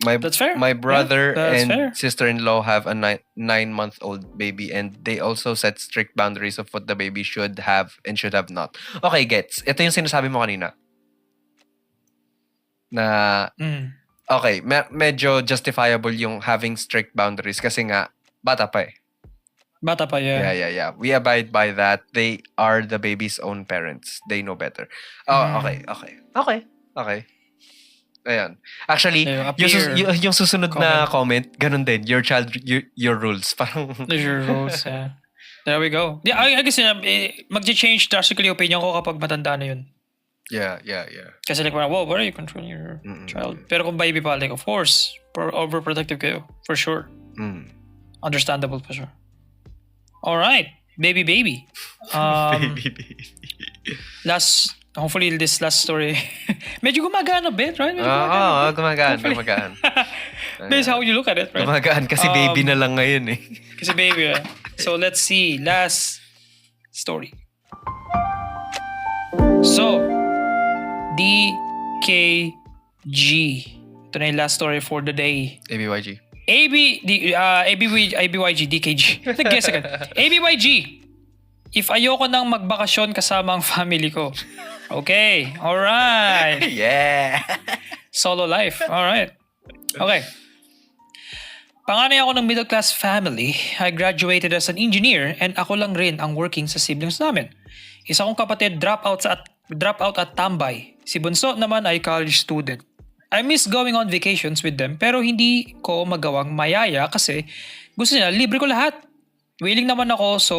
That's fair. My brother Yeah, that's and fair. sister-in-law have a 9-month-old baby, and they also set strict boundaries of what the baby should have and should have not. Okay, gets. Ito yung sinasabi mo kanina. Na, okay, medyo justifiable yung having strict boundaries kasi nga, bata pa eh. Bata pa, yeah. Yeah. We abide by that. They are the baby's own parents. They know better. Oh, okay. Ayan. Actually, yung susunod na comment, ganun din. Your child, your rules. Parang... Your rules, yeah. There we go. Yeah, I guess mag-change drastically opinion ko kapag matanda na yun. Yeah. Kasi like, whoa, why are you controlling your child? Pero kung baby pa, like, of course, overprotective kayo. For sure. Understandable for sure. Alright. Baby. Baby. Hopefully this last story medyo gumagana a bit, right? Gumagaan. That's how you look at it, right? Gumagaan kasi baby na lang ngayon eh. Kasi baby, eh. So let's see. Last story. So, DKG. Ito na yung last story for the day. ABYG. ABYG, DKG. Nag-guess agad. ABYG. If ayoko nang magbakasyon kasama ang family ko. Okay. Alright. Yeah. Solo life. Alright. Okay. Panganay ako ng middle class family. I graduated as an engineer and ako lang rin ang working sa siblings namin. Isa kong kapatid drop out at tambay. Si bunso naman ay college student. I miss going on vacations with them pero hindi ko magawang mayaya kasi gusto nila libre ko lahat. Willing naman ako so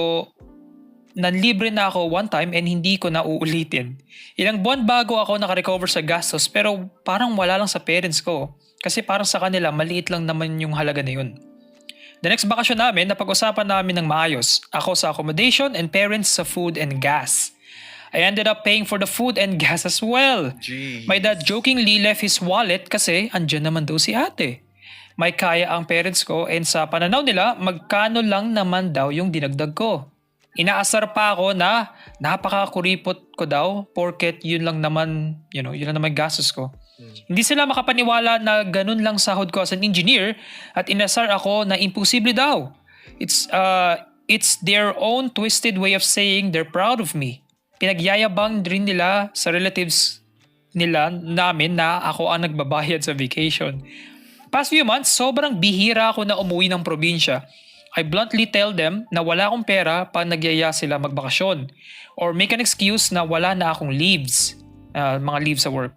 nanlibre na ako one time and hindi ko na uulitin. Ilang buwan bago ako nakarecover sa gastos pero parang wala lang sa parents ko. Kasi parang sa kanila maliit lang naman yung halaga na yun. The next bakasyon namin, napag-usapan namin ng maayos. Ako sa accommodation and parents sa food and gas. I ended up paying for the food and gas as well. Jeez. My dad jokingly left his wallet kasi andyan naman daw si ate. May kaya ang parents ko and sa pananaw nila, magkano lang naman daw yung dinagdag ko. Inaasar pa ako na napakakuripot ko daw porket yun lang naman gastos ko. Hindi sila makapaniwala na ganun lang sahod ko as an engineer at inasar ako na imposible daw. It's their own twisted way of saying they're proud of me. Pinagyayabang rin nila sa relatives nila namin na ako ang nagbabayad sa vacation. Past few months, sobrang bihira ako na umuwi ng probinsya. I bluntly tell them na wala akong pera pag nagyaya sila magbakasyon or make an excuse na wala na akong leaves, mga leaves sa work.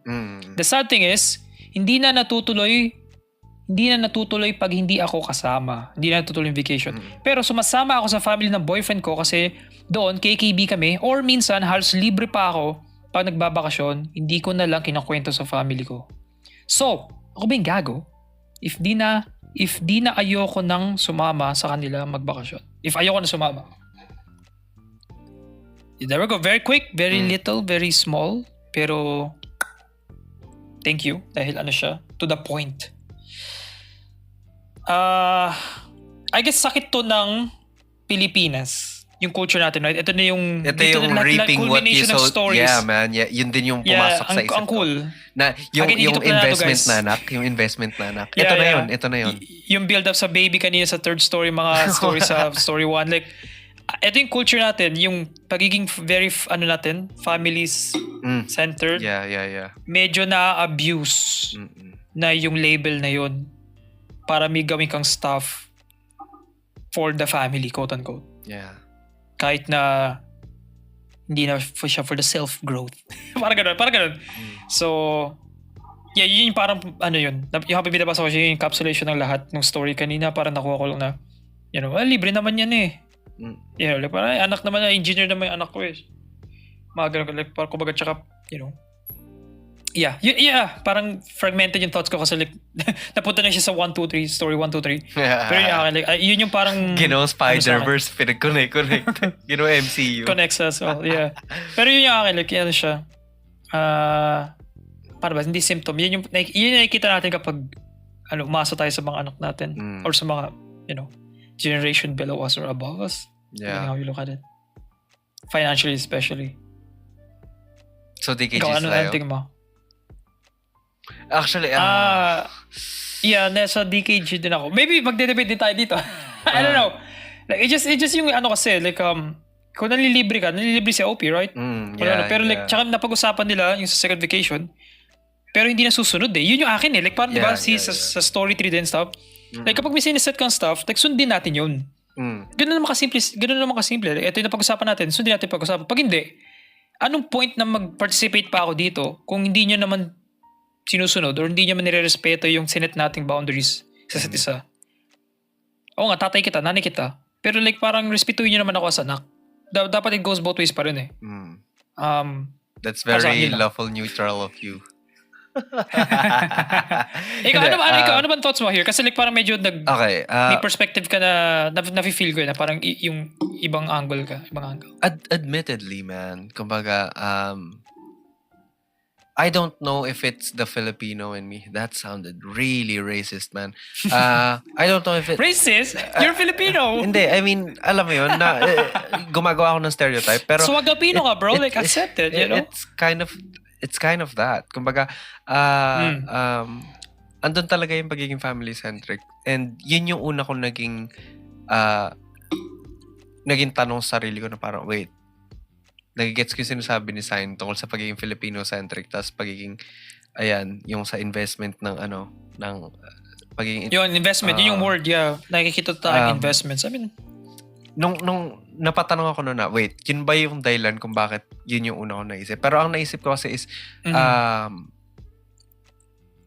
The sad thing is, hindi na natutuloy pag hindi ako kasama. Hindi na natutuloy yung vacation. Pero sumasama ako sa family ng boyfriend ko kasi doon KKB kami or minsan halos libre pa ako pag nagbabakasyon, hindi ko na lang kinakwento sa family ko. So, ako ba yung gago? If di na ayoko nang sumama sa kanila magbakasyon. If ayoko na sumama. There we go. Very quick, very little, very small. Pero, thank you. Dahil siya, to the point. I guess sakit to ng Pilipinas. Yung culture natin, right? Ito na yung reaping what you of sowed. stories. Yeah, man. Yeah, yun din yung pumasok sa isip ang cool. ko. Na yung investment na anak. Yung investment na anak. Ito na yun. Yung build up sa baby kanina sa third story, mga story sa story 1. Like, ito yung culture natin, yung pagiging very, natin, families-centered, Yeah. medyo na-abuse na yung label na yun para may gawin kang stuff for the family, quote-unquote. Yeah. Kahit na hindi na siya for the self-growth. parang ganun. So, yeah, yun yung parang, yun. Yung habang binabasa ko siya yung encapsulation ng lahat ng story kanina, parang nakuha ko lang na, libre naman yan eh. Like, parang anak naman na, engineer naman yung anak ko eh. Mga ganun, like, parang kumbaga, tsaka, parang fragmented yung thoughts ko kasi like, napunta na siya sa 1, 2, 3, story 1, 2, 3. Pero yung akin, like, yun yung parang... Spider-Verse, pinag-connect. MCU. Connects us all, yeah. Pero yun yung akin, like, siya. Para ba, hindi symptom. Yun yung nakikita natin kapag, umasa tayo sa mga anak natin. Or sa mga, generation below us or above us. Yeah. How you look at it. Financially, especially. So, DKG ikaw, tayo? Ano tingin mo? Actually, nasa DKG din ako. Maybe magde-debate din tayo dito. I don't know. Like, it just yung kasi, like, kung nalilibre si OP, right? Pero like, tsaka napag-usapan nila yung sa second vacation, pero hindi na susunod eh. Yun yung akin eh. Like, parang, diba, sa story 3 din stuff, like, kapag may siniset kang stuff, like, sundin natin yun. Ganun naman kasimple. Like, ito yung napag-usapan natin, sundin natin pag-usapan. Pag hindi, anong point na mag-participate pa ako dito kung hindi nyo naman sinusunod or hindi nyo naman nire-respeto yung sinet nating boundaries sa isa't isa? Oo nga, tatay kita, nanay kita. Pero like, parang respetuhin nyo naman ako as anak. Dapat it goes both ways pa rin eh. That's very lawful neutral of you. Ikaw, ano bang thoughts mo here? Kasi like parang medyo may perspective ka na nafe-feel ko na parang yung ibang angle ka. Admittedly, man, kumbaga, I don't know if it's the Filipino in me. That sounded really racist, man. I don't know if it... Racist? You're Filipino! Hindi, I mean, alam mo yun, na gumagawa ako ng stereotype. Pero Swagapino ka, bro. Like, accepted, you know? It's kind of that. Kumbaga, andun talaga yung pagiging family-centric. And yun yung una kong naging tanong sa sarili ko na parang, wait, nagigets ko yung sinasabi ni Sign tungkol sa pagiging Filipino-centric tapos pagiging, yung sa investment ng pagiging... Yung investment, yun yung word, yeah. Nakikita tayong investments. I mean... Nung napatanong ako na, wait, yun ba yung dahilan kung bakit yun yung una ko naisip? Pero ang naisip ko kasi is,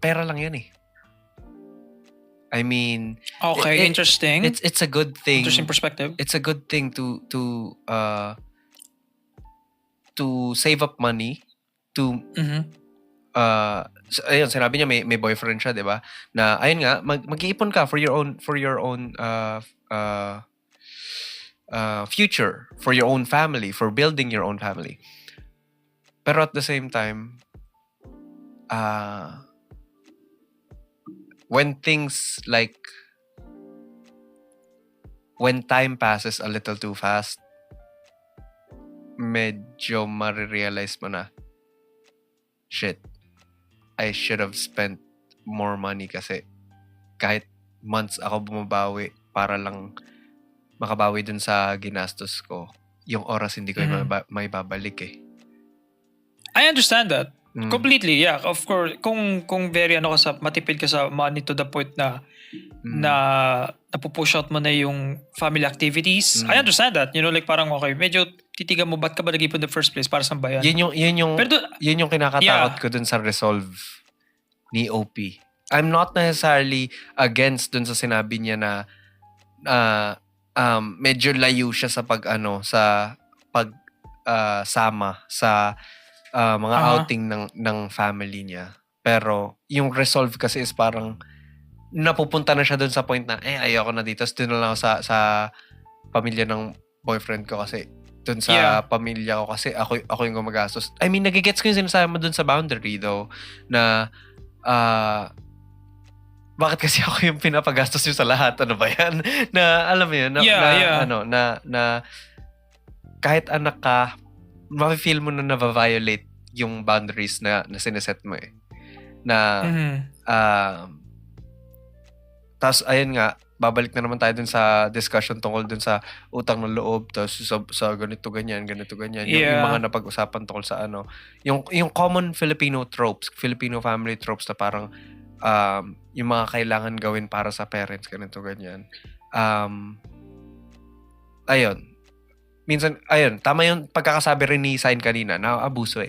pera lang yun eh. I mean... Okay, interesting. It's a good thing. Interesting perspective. It's a good thing to save up money to ayun, sinabi niya may boyfriend siya, 'di ba? Na ayun nga, mag-iipon ka for your own future, for your own family, for building your own family. Pero at the same time, when time passes a little too fast, medyo marirealize mo na, shit, I should have spent more money kasi kahit months ako bumabawi para lang makabawi dun sa ginastos ko, yung oras hindi ko may babalik eh. I understand that. Completely, yeah. Of course, kung very matipid ka sa money to the point na napupush out mo na yung family activities. I understand that. Like parang okay, medyo titigan mo, ba't ka ba nag-ipon in the first place para sa bayan? Yun yung kinakatakot ko dun sa resolve ni OP. I'm not necessarily against dun sa sinabi niya na medyo layo siya sa sama sa mga outing ng family niya. Pero yung resolve kasi is parang napupunta na siya dun sa point na ayoko na dito. So, dun na lang ako sa pamilya ng boyfriend ko kasi dun sa pamilya ko kasi ako yung gumagastos. I mean, nagigets ko yung sinasabi mo dun sa boundary though na bakit kasi ako yung pinapagastos yung sa lahat? Ano ba yan? Na alam mo yun? Na kahit anak ka, ma-feel mo na na-violate yung boundaries na sineset mo eh. Na tapos ayun nga, babalik na naman tayo dun sa discussion tungkol dun sa utang ng loob, tapos sa ganito ganyan. Yung mga napag-usapan tungkol sa ano, yung common Filipino tropes, Filipino family tropes na parang yung mga kailangan gawin para sa parents, ganito ganyan. Ayun. Minsan, ayun, tama yung pagkakasabi rin ni Sign kanina, naaabuso.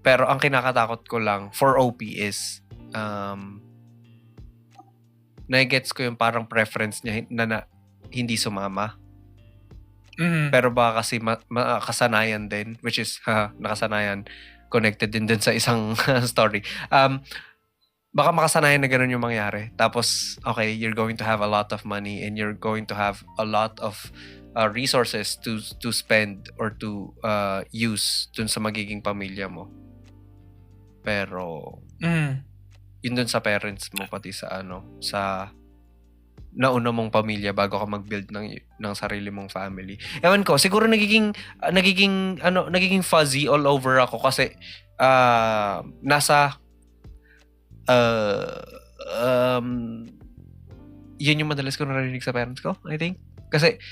Pero ang kinakatakot ko lang for OP is na-gets ko yung parang preference niya na hindi sumama. Pero baka kasi kasanayan din, which is nakasanayan, connected din sa isang story. Baka makasanayan na ganun yung mangyari. Tapos, okay, you're going to have a lot of money and you're going to have a lot of resources to spend or to use dun sa magiging pamilya mo. Pero yun dun sa parents mo, pati sa sa nauna mong pamilya bago ka mag-build ng sarili mong family. Ewan ko, siguro nagiging fuzzy all over ako kasi nasa yun yung madalas ko narinig sa parents ko, I think. Kasi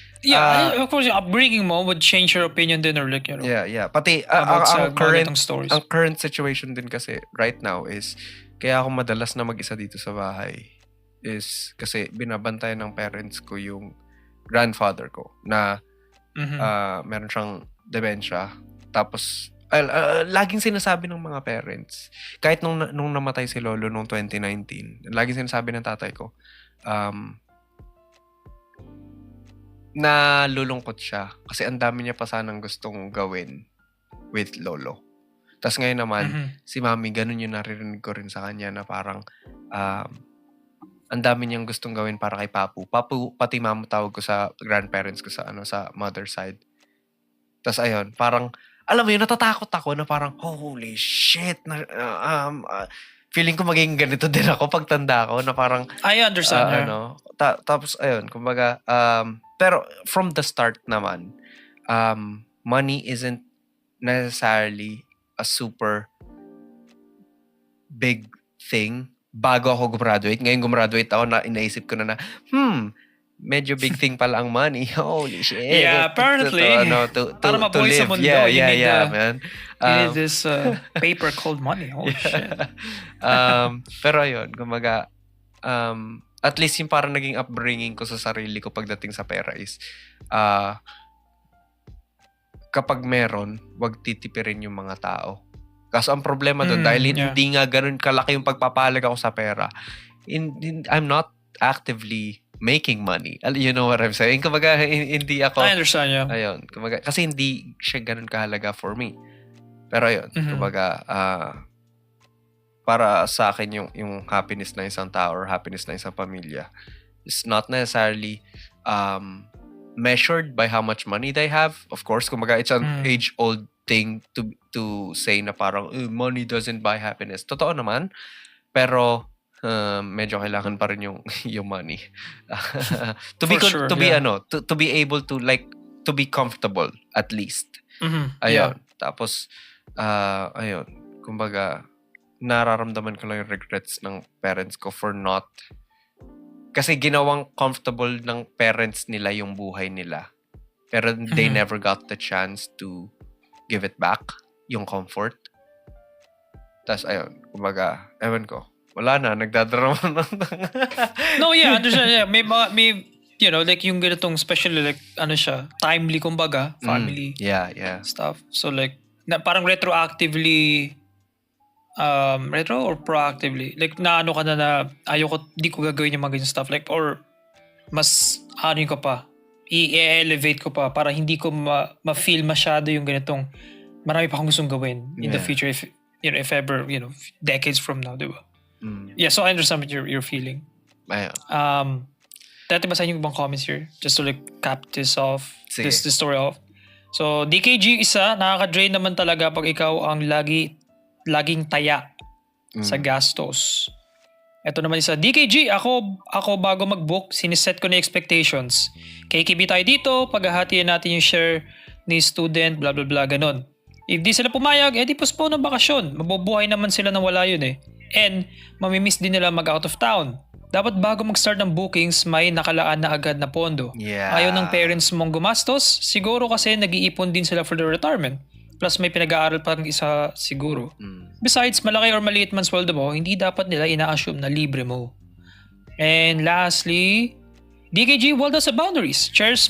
of course, yung upbringing mo would change your opinion din, or like, you know. Yeah. Pati ang current situation din kasi right now is kaya ako madalas na mag-isa dito sa bahay is kasi binabantayan ng parents ko yung grandfather ko na meron siyang dementia. Tapos laging sinasabi ng mga parents, kahit nung namatay si lolo nung 2019, laging sinasabi ng tatay ko na lulungkot siya kasi ang dami niya pa sanang gustong gawin with lolo. Tapos ngayon naman, si mami, ganun yung naririnig ko rin sa kanya na parang ang dami niyang gustong gawin para kay Papu. Papu, pati mama tawag ko sa grandparents ko sa mother side. Tapos ayun, parang, alam mo yun, natatakot ako na parang, holy shit, feeling ko magiging ganito din ako pagtanda ko na parang, I understand. Tapos ayun, kumbaga, pero from the start naman, money isn't necessarily a super big thing bago ako gumraduate. Ngayon gumraduate ako na inaisip ko na medyo big thing pala ang money. Holy shit. Yeah, apparently. Para mabuhay sa mundo, you need this paper called money. Holy shit. Pero ayun, kumaga, at least yung parang naging upbringing ko sa sarili ko pagdating sa pera is kapag meron, wag titipirin yung mga tao. Kaso ang problema doon, dahil hindi nga ganun kalaki yung pagpapalag ako sa pera, I'm not actively making money. You know what I'm saying? Kumbaga, hindi ako... I understand, yeah. Ayun. Kumbaga, kasi hindi siya ganun kahalaga for me. Pero ayun, kumbaga, para sa akin yung happiness ng isang tao or happiness ng isang pamilya is not necessarily measured by how much money they have. Of course, kumbaga, it's an age-old thing to say na parang money doesn't buy happiness. Totoo naman, pero medyo kailangan pa rin yung money to be able to like to be comfortable at least. Ayun. Tapos ayun, kumbaga nararamdaman ko lang yung regrets ng parents ko for not, kasi ginawang comfortable ng parents nila yung buhay nila, pero they never got the chance to give it back, yung comfort. Tapos ayun, kumbaga, ewan ko, wala na, nagdadrama na. No, yeah, understand. Yeah. May you know, like yung ganitong especially like timely kumbaga, family. Yeah. Stuff. So like parang retroactively retro or proactively, like ka na ayoko, di ko gagawin yung mga ganyan stuff, like, or mas ko pa, i-elevate ko pa para hindi ko ma-feel masyado yung ganitong marami pa akong gustong gawin in the future, if ever, decades from now, diba? Yeah, so I understand what you're feeling. Dati ba sa yung ibang comments here, just to like cap this off, this story off. So DKG isa, nakaka-drain naman talaga pag ikaw ang laging taya sa gastos. Ito naman isa, DKG, ako bago mag-book, siniset ko na expectations. KKB tayo dito, paghahatiin natin yung share ni student, blah blah blah, ganun. If di sila pumayag, di postpone ang bakasyon. Mabubuhay naman sila na wala yun eh. And mamimiss din nila mag-out of town. dapat bago mag-start ng bookings, may nakalaan na agad na pondo. Yeah. Ayaw ng parents mong gumastos, siguro kasi nag-iipon din sila for their retirement. Plus may pinag-aaral pang isa siguro. Besides, malaki or maliit man sweldo mo, hindi dapat nila ina-assume na libre mo. And lastly, DKG, well, that's the boundaries. Cherish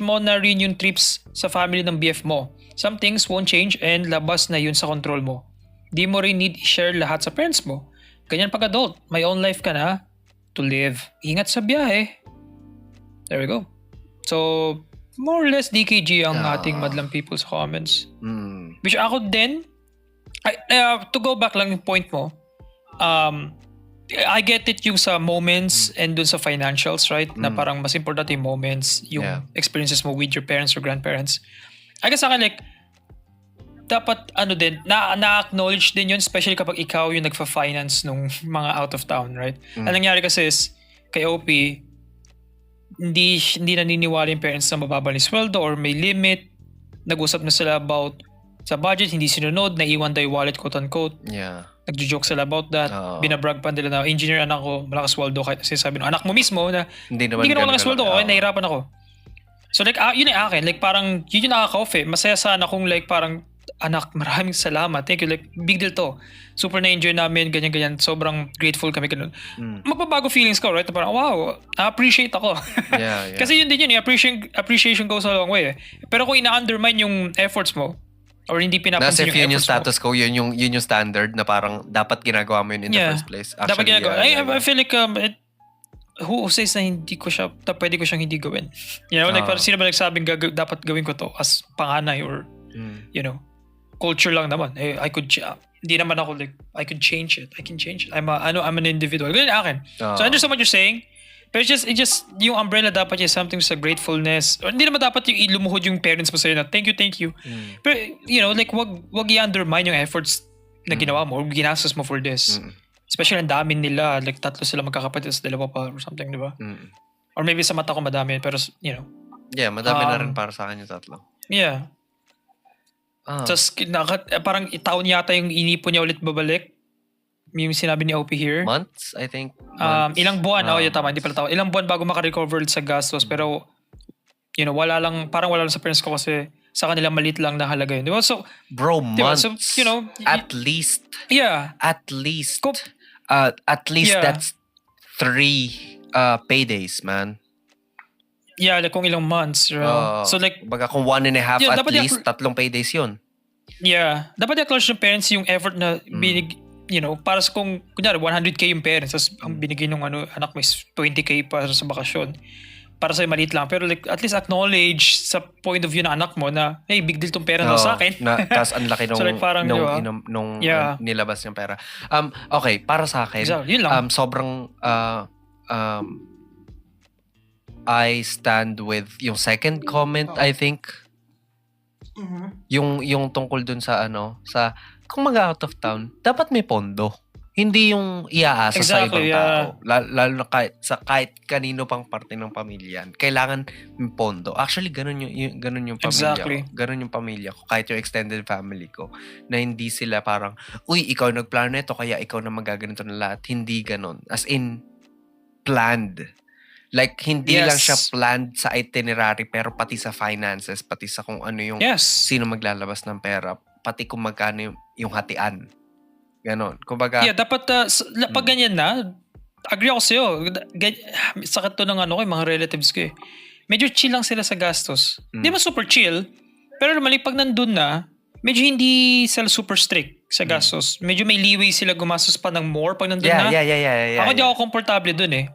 mo na rin yung trips sa family ng BF mo. Some things won't change and labas na yun sa control mo. Di mo rin need i-share lahat sa parents mo. Ganyan pag adult, may own life ka na to live. Ingat sa biyahe. There we go. So, more or less DKG ang ating madlang people sa comments. Which ako din, to go back lang yung point mo, I get it yung sa moments and dun sa financials, right? Na parang mas important yung moments, yung experiences mo with your parents or grandparents. I guess akin like, dapat din, na-acknowledge din yun, especially kapag ikaw yung nagfa-finance nung mga out of town, right? Ang nangyari kasi is, kay OP, hindi naniniwala yung parents na mababa ni sweldo or may limit. Nag-usap na sila about sa budget, hindi sinunod, naiwan daw yung wallet, quote-unquote. Yeah. Nagjo-joke sila about that. Binabrag pa nila na, engineer anak ko, malakas sweldo. Kahit sinasabi ng anak mo mismo na, hindi ka naman malakas sweldo ko, nahirapan ako. So like, yun ay akin. Like parang, yun yung nakaka-off eh. Masaya sana kung like parang, anak, maraming salamat. Thank you. Like, big deal to. Super na-enjoy namin, ganyan-ganyan. Sobrang grateful kami. Ganun. Magbabago feelings ko, right? Parang, wow, na-appreciate ako. Yeah. Kasi yun din yun. Appreciation goes a long way. Pero kung ina-undermine yung efforts mo, or hindi pinapansin yung efforts efforts status ko, yun yung standard na parang dapat ginagawa mo yun in the first place. Actually, dapat ginagawa. I feel like, who says na hindi ko siya, pwede ko siyang hindi gawin? You know, like, parang sino ba nagsabing dapat gawin ko to as panganay or, you know, culture lang naman. I could hindi naman ako like I could change it. I can change it. I'm an individual. Ganyan akin. So I understand what you're saying. But it just yung umbrella dapat is something sa gratefulness. Or hindi naman dapat yung ilumuhod yung parents mo sa'yo na thank you. Pero you know, like wag i-undermine yung efforts na ginawa mo or ginastos mo for this. Especially ang dami nila. Like 3 sila magkakapatid sa 2 pa or something, di ba? Or maybe sa mata ko madami pero you know. Yeah, madami na rin para sa akin yung 3. Yeah. Tapos parang taon yata yung inipon niya ulit babalik. Yung sinabi ni OP here. Months, I think. Ilang buwan. Tama. Hindi pala taon. Ilang buwan bago makarecover sa gastos. Pero, you know, wala lang sa parents ko kasi sa kanila maliit lang na halaga yun. Diba? So, bro, months. So, you know. At least. Yeah. At least. That's 3 paydays, man. Yeah, like kung ilang months. So like, baga kung 1.5 at least, 3 paydays yun. Yeah. Dapat i-acknowledge ng parents yung effort na you know, para sa kung, kunyari, 100K yung parents, tapos ang binigay ng anak mo is 20K para sa bakasyon. Para sa'yo maliit lang. Pero like, at least acknowledge sa point of view ng anak mo na, hey, big deal tong pera na sa akin. Tapos ang laki nung, so like, parang, nung nilabas yung pera. Okay, para sa akin, yun lang. sobrang, I stand with yung second comment, I think. Yung tungkol dun sa sa kung mag-out of town, dapat may pondo. Hindi yung iaasa sa ibang tao. Lalo na kahit kanino pang parte ng pamilya. Kailangan may pondo. Actually, ganun yung pamilya ko. Ganun yung pamilya ko. Kahit yung extended family ko. Na hindi sila parang, uy, ikaw nagplano nito, kaya ikaw na magaganito na lahat. Hindi ganun. As in, planned. Like, hindi lang siya planned sa itinerary, pero pati sa finances, pati sa kung ano yung sino maglalabas ng pera, pati kung magkano yung hatian. Ganon. Kumbaga, dapat, pag ganyan na, agree ako sa'yo. Sakit to ng mga relatives ko eh. Medyo chill lang sila sa gastos. Hindi man super chill, pero normally pag nandun na, medyo hindi sila super strict sa gastos. Medyo may leeway sila gumastos pa ng more pag nandun na. Ako di ako komportable dun eh.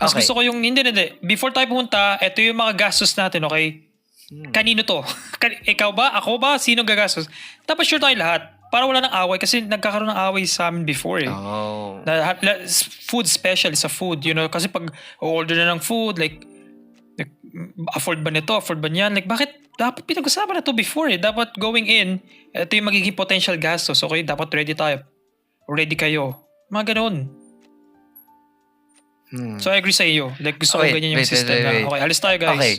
Mas gusto ko yung, hindi. Before tayo pumunta, ito yung mga gastos natin, okay? Kanino to? Ikaw ba? Ako ba? Sino gagastos? Dapat sure tayo lahat. Para wala ng away. Kasi nagkakaroon ng away sa amin before eh. Food special sa food, you know? Kasi pag order na ng food, like afford ba nito? Afford ba niyan? Like, bakit? Dapat pinag-usapan na to before eh. Dapat going in, ito yung magiging potential gastos. Okay? Dapat ready tayo. Ready kayo. Mga ganoon. So I agree sa iyo. Like gusto ko ganyan yung system na. Okay, alis tayo guys. Okay.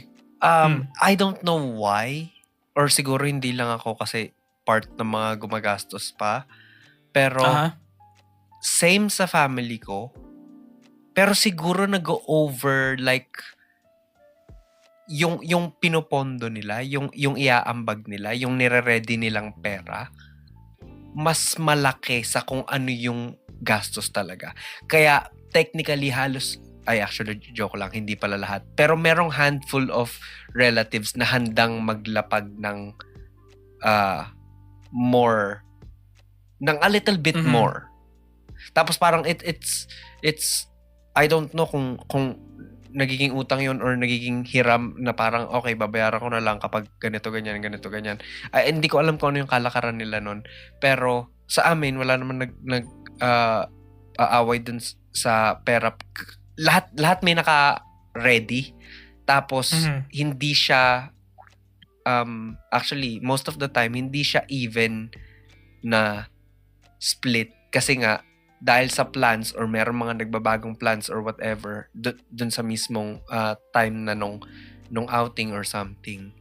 I don't know why or siguro hindi lang ako kasi part ng mga gumagastos pa. Pero same sa family ko. Pero siguro nag-over like yung pinopondo nila, yung iaambag nila, yung nire-ready nilang pera, mas malaki sa kung ano yung gastos talaga. Kaya technically halos actually joke lang, hindi pala lahat. Pero merong handful of relatives na handang maglapag ng more, ng a little bit more. Tapos parang it's I don't know kung nagiging utang yun or nagiging hiram na parang okay, babayaran ko na lang kapag ganito ganyan. Hindi ko alam kung ano yung kalakaran nila nun. Pero sa amin wala naman aaway dun sa pera. Lahat may naka-ready. Tapos hindi siya actually most of the time hindi siya even na split kasi nga dahil sa plans or meron mga nagbabagong plans or whatever dun sa mismong time na nung outing or something,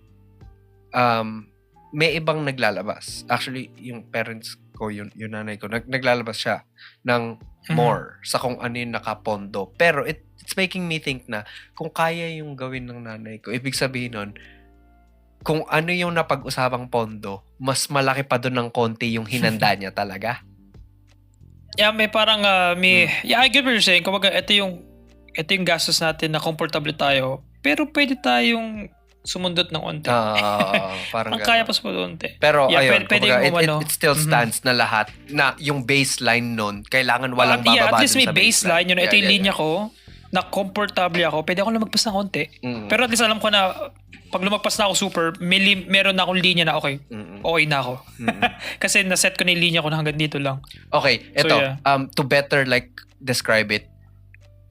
may ibang naglalabas. Actually, yung parents ko, yung nanay ko, naglalabas siya ng more sa kung ano yung nakapondo. Pero it's making me think na kung kaya yung gawin ng nanay ko, ibig sabihin nun, kung ano yung napag-usapang pondo, mas malaki pa dun ng konti yung hinanda niya talaga. Yeah, may parang yeah, I get what you're saying. Kumbaga, ito yung gastos natin na comfortable tayo. Pero pwede tayong sumundot ng onte. Parang kaya pa sumundot onte. Pero yeah, ayun, kumbaga, it still stands na lahat na yung baseline nun, kailangan walang bababa at least may sa baseline. Yun, ito yung linya ko na comfortable ako. Pwede ako lumagpas ng onte. Pero at least alam ko na pag lumagpas na ako super, meron na akong linya na okay na ako. Kasi naset ko na yung linya ko na hanggang dito lang. Okay, ito. So, yeah. To better like describe it,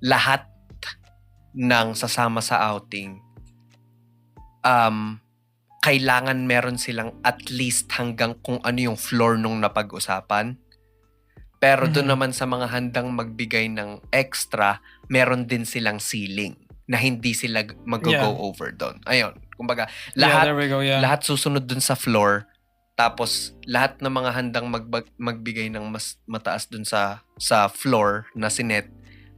lahat ng sasama sa outing, kailangan meron silang at least hanggang kung ano yung floor nung napag-usapan. Pero doon naman sa mga handang magbigay ng extra, meron din silang ceiling na hindi sila mag-go over doon. Ayun. Kumbaga, lahat susunod dun sa floor, tapos lahat ng mga handang magbigay ng mas mataas dun sa floor na sinet,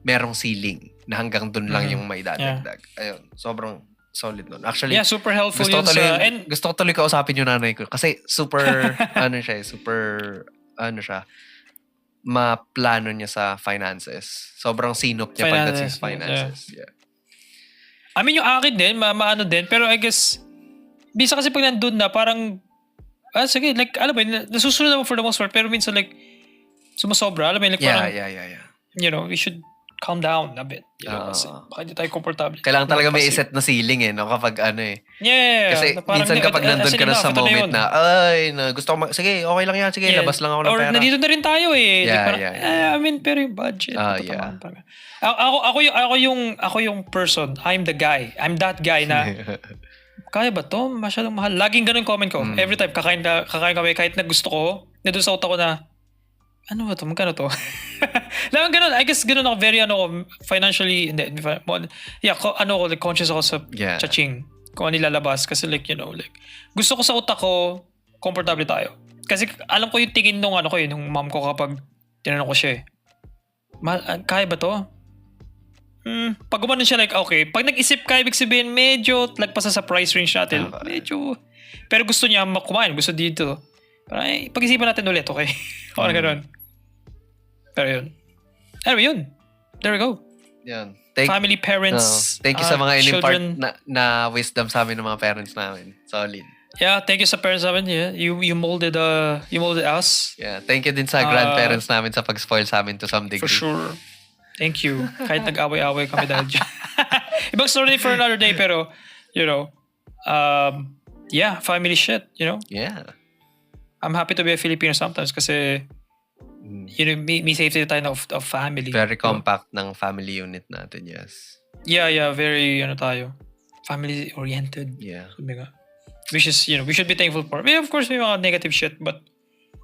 merong ceiling na hanggang dun lang yung may dadagdag. Ayun, sobrang solid nun. Actually, super helpful gusto ko tuloy kausapin yung nanay ko kasi super, maplano niya sa finances. Sobrang sinop niya pagdating sa finances. Yeah. I mean, yung akin din, maano din. Pero I guess, bisa kasi pag nandun na, parang, sige, like, alam mo, nasusunod naman for the most part, pero minsan, like, sumasobra. Alam mo, like, parang, you know, we should calm down a bit. You know, kasi baka hindi tayo komportable. Kailangan talaga may iset na ceiling no? Kapag Yeah. Kasi minsan kapag nandun ka na sa moment na, gusto ko, sige, okay lang yan, sige, labas lang ako ng pera. Or nandito na rin tayo Yeah. I mean, pero yung budget. Ako yung person. I'm the guy. I'm that guy na, kaya ba to? Masyadong mahal. Laging ganun comment ko. Every time, kakain kami, kahit na gusto ko, na doon sa utak ko na, ano ba to? Magkano to? Lang ganun. I guess ganun ako very financially, like, conscious ako sa chaching. Kung ano nilalabas. Kasi like, you know, like, gusto ko sa utak ko, comfortable tayo. Kasi alam ko yung tingin nung nung mom ko kapag tinanong ko siya kaya ba to? Pag gumanon siya like, okay. Pag nag-isip ka, ibig sabihin, medyo lagpas sa price range natin. Medyo. Pero gusto niya kumain. Gusto dito. Parang, pag-isipan natin ulit, okay? O gano'n. Pero yun. Anyway, yun. There we go. Yan. Family, parents, thank you sa mga in-impart children. na wisdom sa amin ng mga parents namin. Solid. Yeah, thank you sa parents namin. Yeah. You molded us. Yeah, thank you din sa grandparents namin sa pag-spoil sa amin to some degree. For sure. Thank you. Kahit nag-away-away kami dahil dyan. Ibang story for another day, pero, you know, yeah, family shit, you know? Yeah. I'm happy to be a Filipino sometimes kasi, you know, may safety tayo of family. Very compact ng family unit natin, yes. Yeah, very, tayo, family-oriented. Yeah. Which is, you know, we should be thankful for. Of course, may mga negative shit, but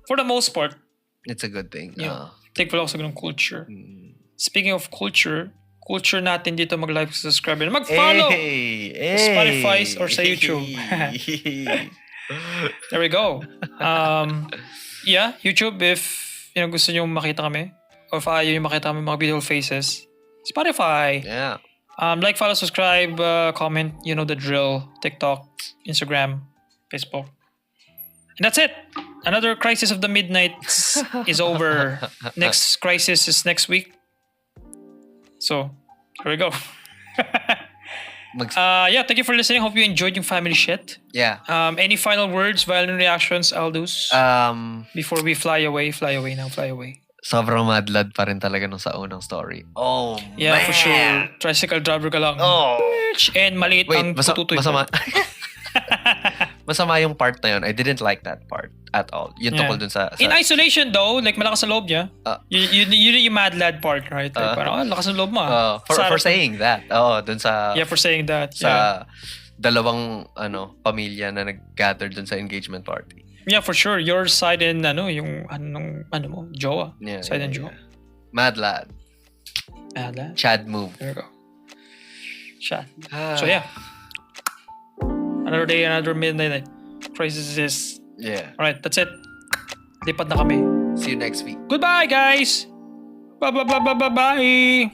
for the most part, it's a good thing. Yeah. Thankful ako sa ganung culture. Speaking of culture natin dito mag-like, subscribe, and mag-follow sa Spotify or sa YouTube. There we go. Yeah, YouTube, if gusto nyo makita kami, or if ayaw nyo makita kami mga beautiful faces, Spotify. Yeah. Like, follow, subscribe, comment. You know the drill. TikTok, Instagram, Facebook. And that's it. Another Crisis of the Midnight is over. Next crisis is next week. So, here we go. Yeah, thank you for listening. Hope you enjoyed yung family shit. Yeah. Any final words, violent reactions, Aldous? Before we fly away now, fly away. Sobrang madlad pa rin talaga nung sa unang story. Oh, Yeah, man. for sure. Tricycle driver ka lang. Oh. And maliit ang tututoy mo. masama. Masama yung part na yun. I didn't like that part at all. Yung Yeah. tungkol dun sa... In isolation though, like malakas sa loob niya. Yun yung mad lad part, right? Like, parang, lakas ng loob mo. For saying that. Dun sa... Yeah, for saying that. Sa dalawang pamilya na nag-gather dun sa engagement party. Yeah, for sure. Your side and yung mo, jowa. Yeah, Side and jowa. Mad lad. Mad lad. Chad move. There you go. Shot. So yeah. Another day, another midnight. Crisis is... Yeah. Alright, that's it. Lipat na kami. See you next week. Goodbye, guys! Bye-bye-bye-bye-bye!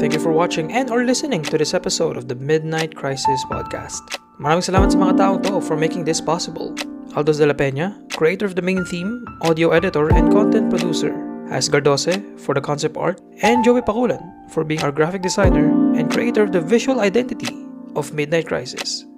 Thank you for watching and or listening to this episode of the Midnight Crisis Podcast. Maraming salamat sa mga taong to for making this possible. Aldous de la Peña, creator of the main theme, audio editor, and content producer. Has Gardose for the concept art, and Joey Pakulan for being our graphic designer and creator of the visual identity of Midnight Crisis.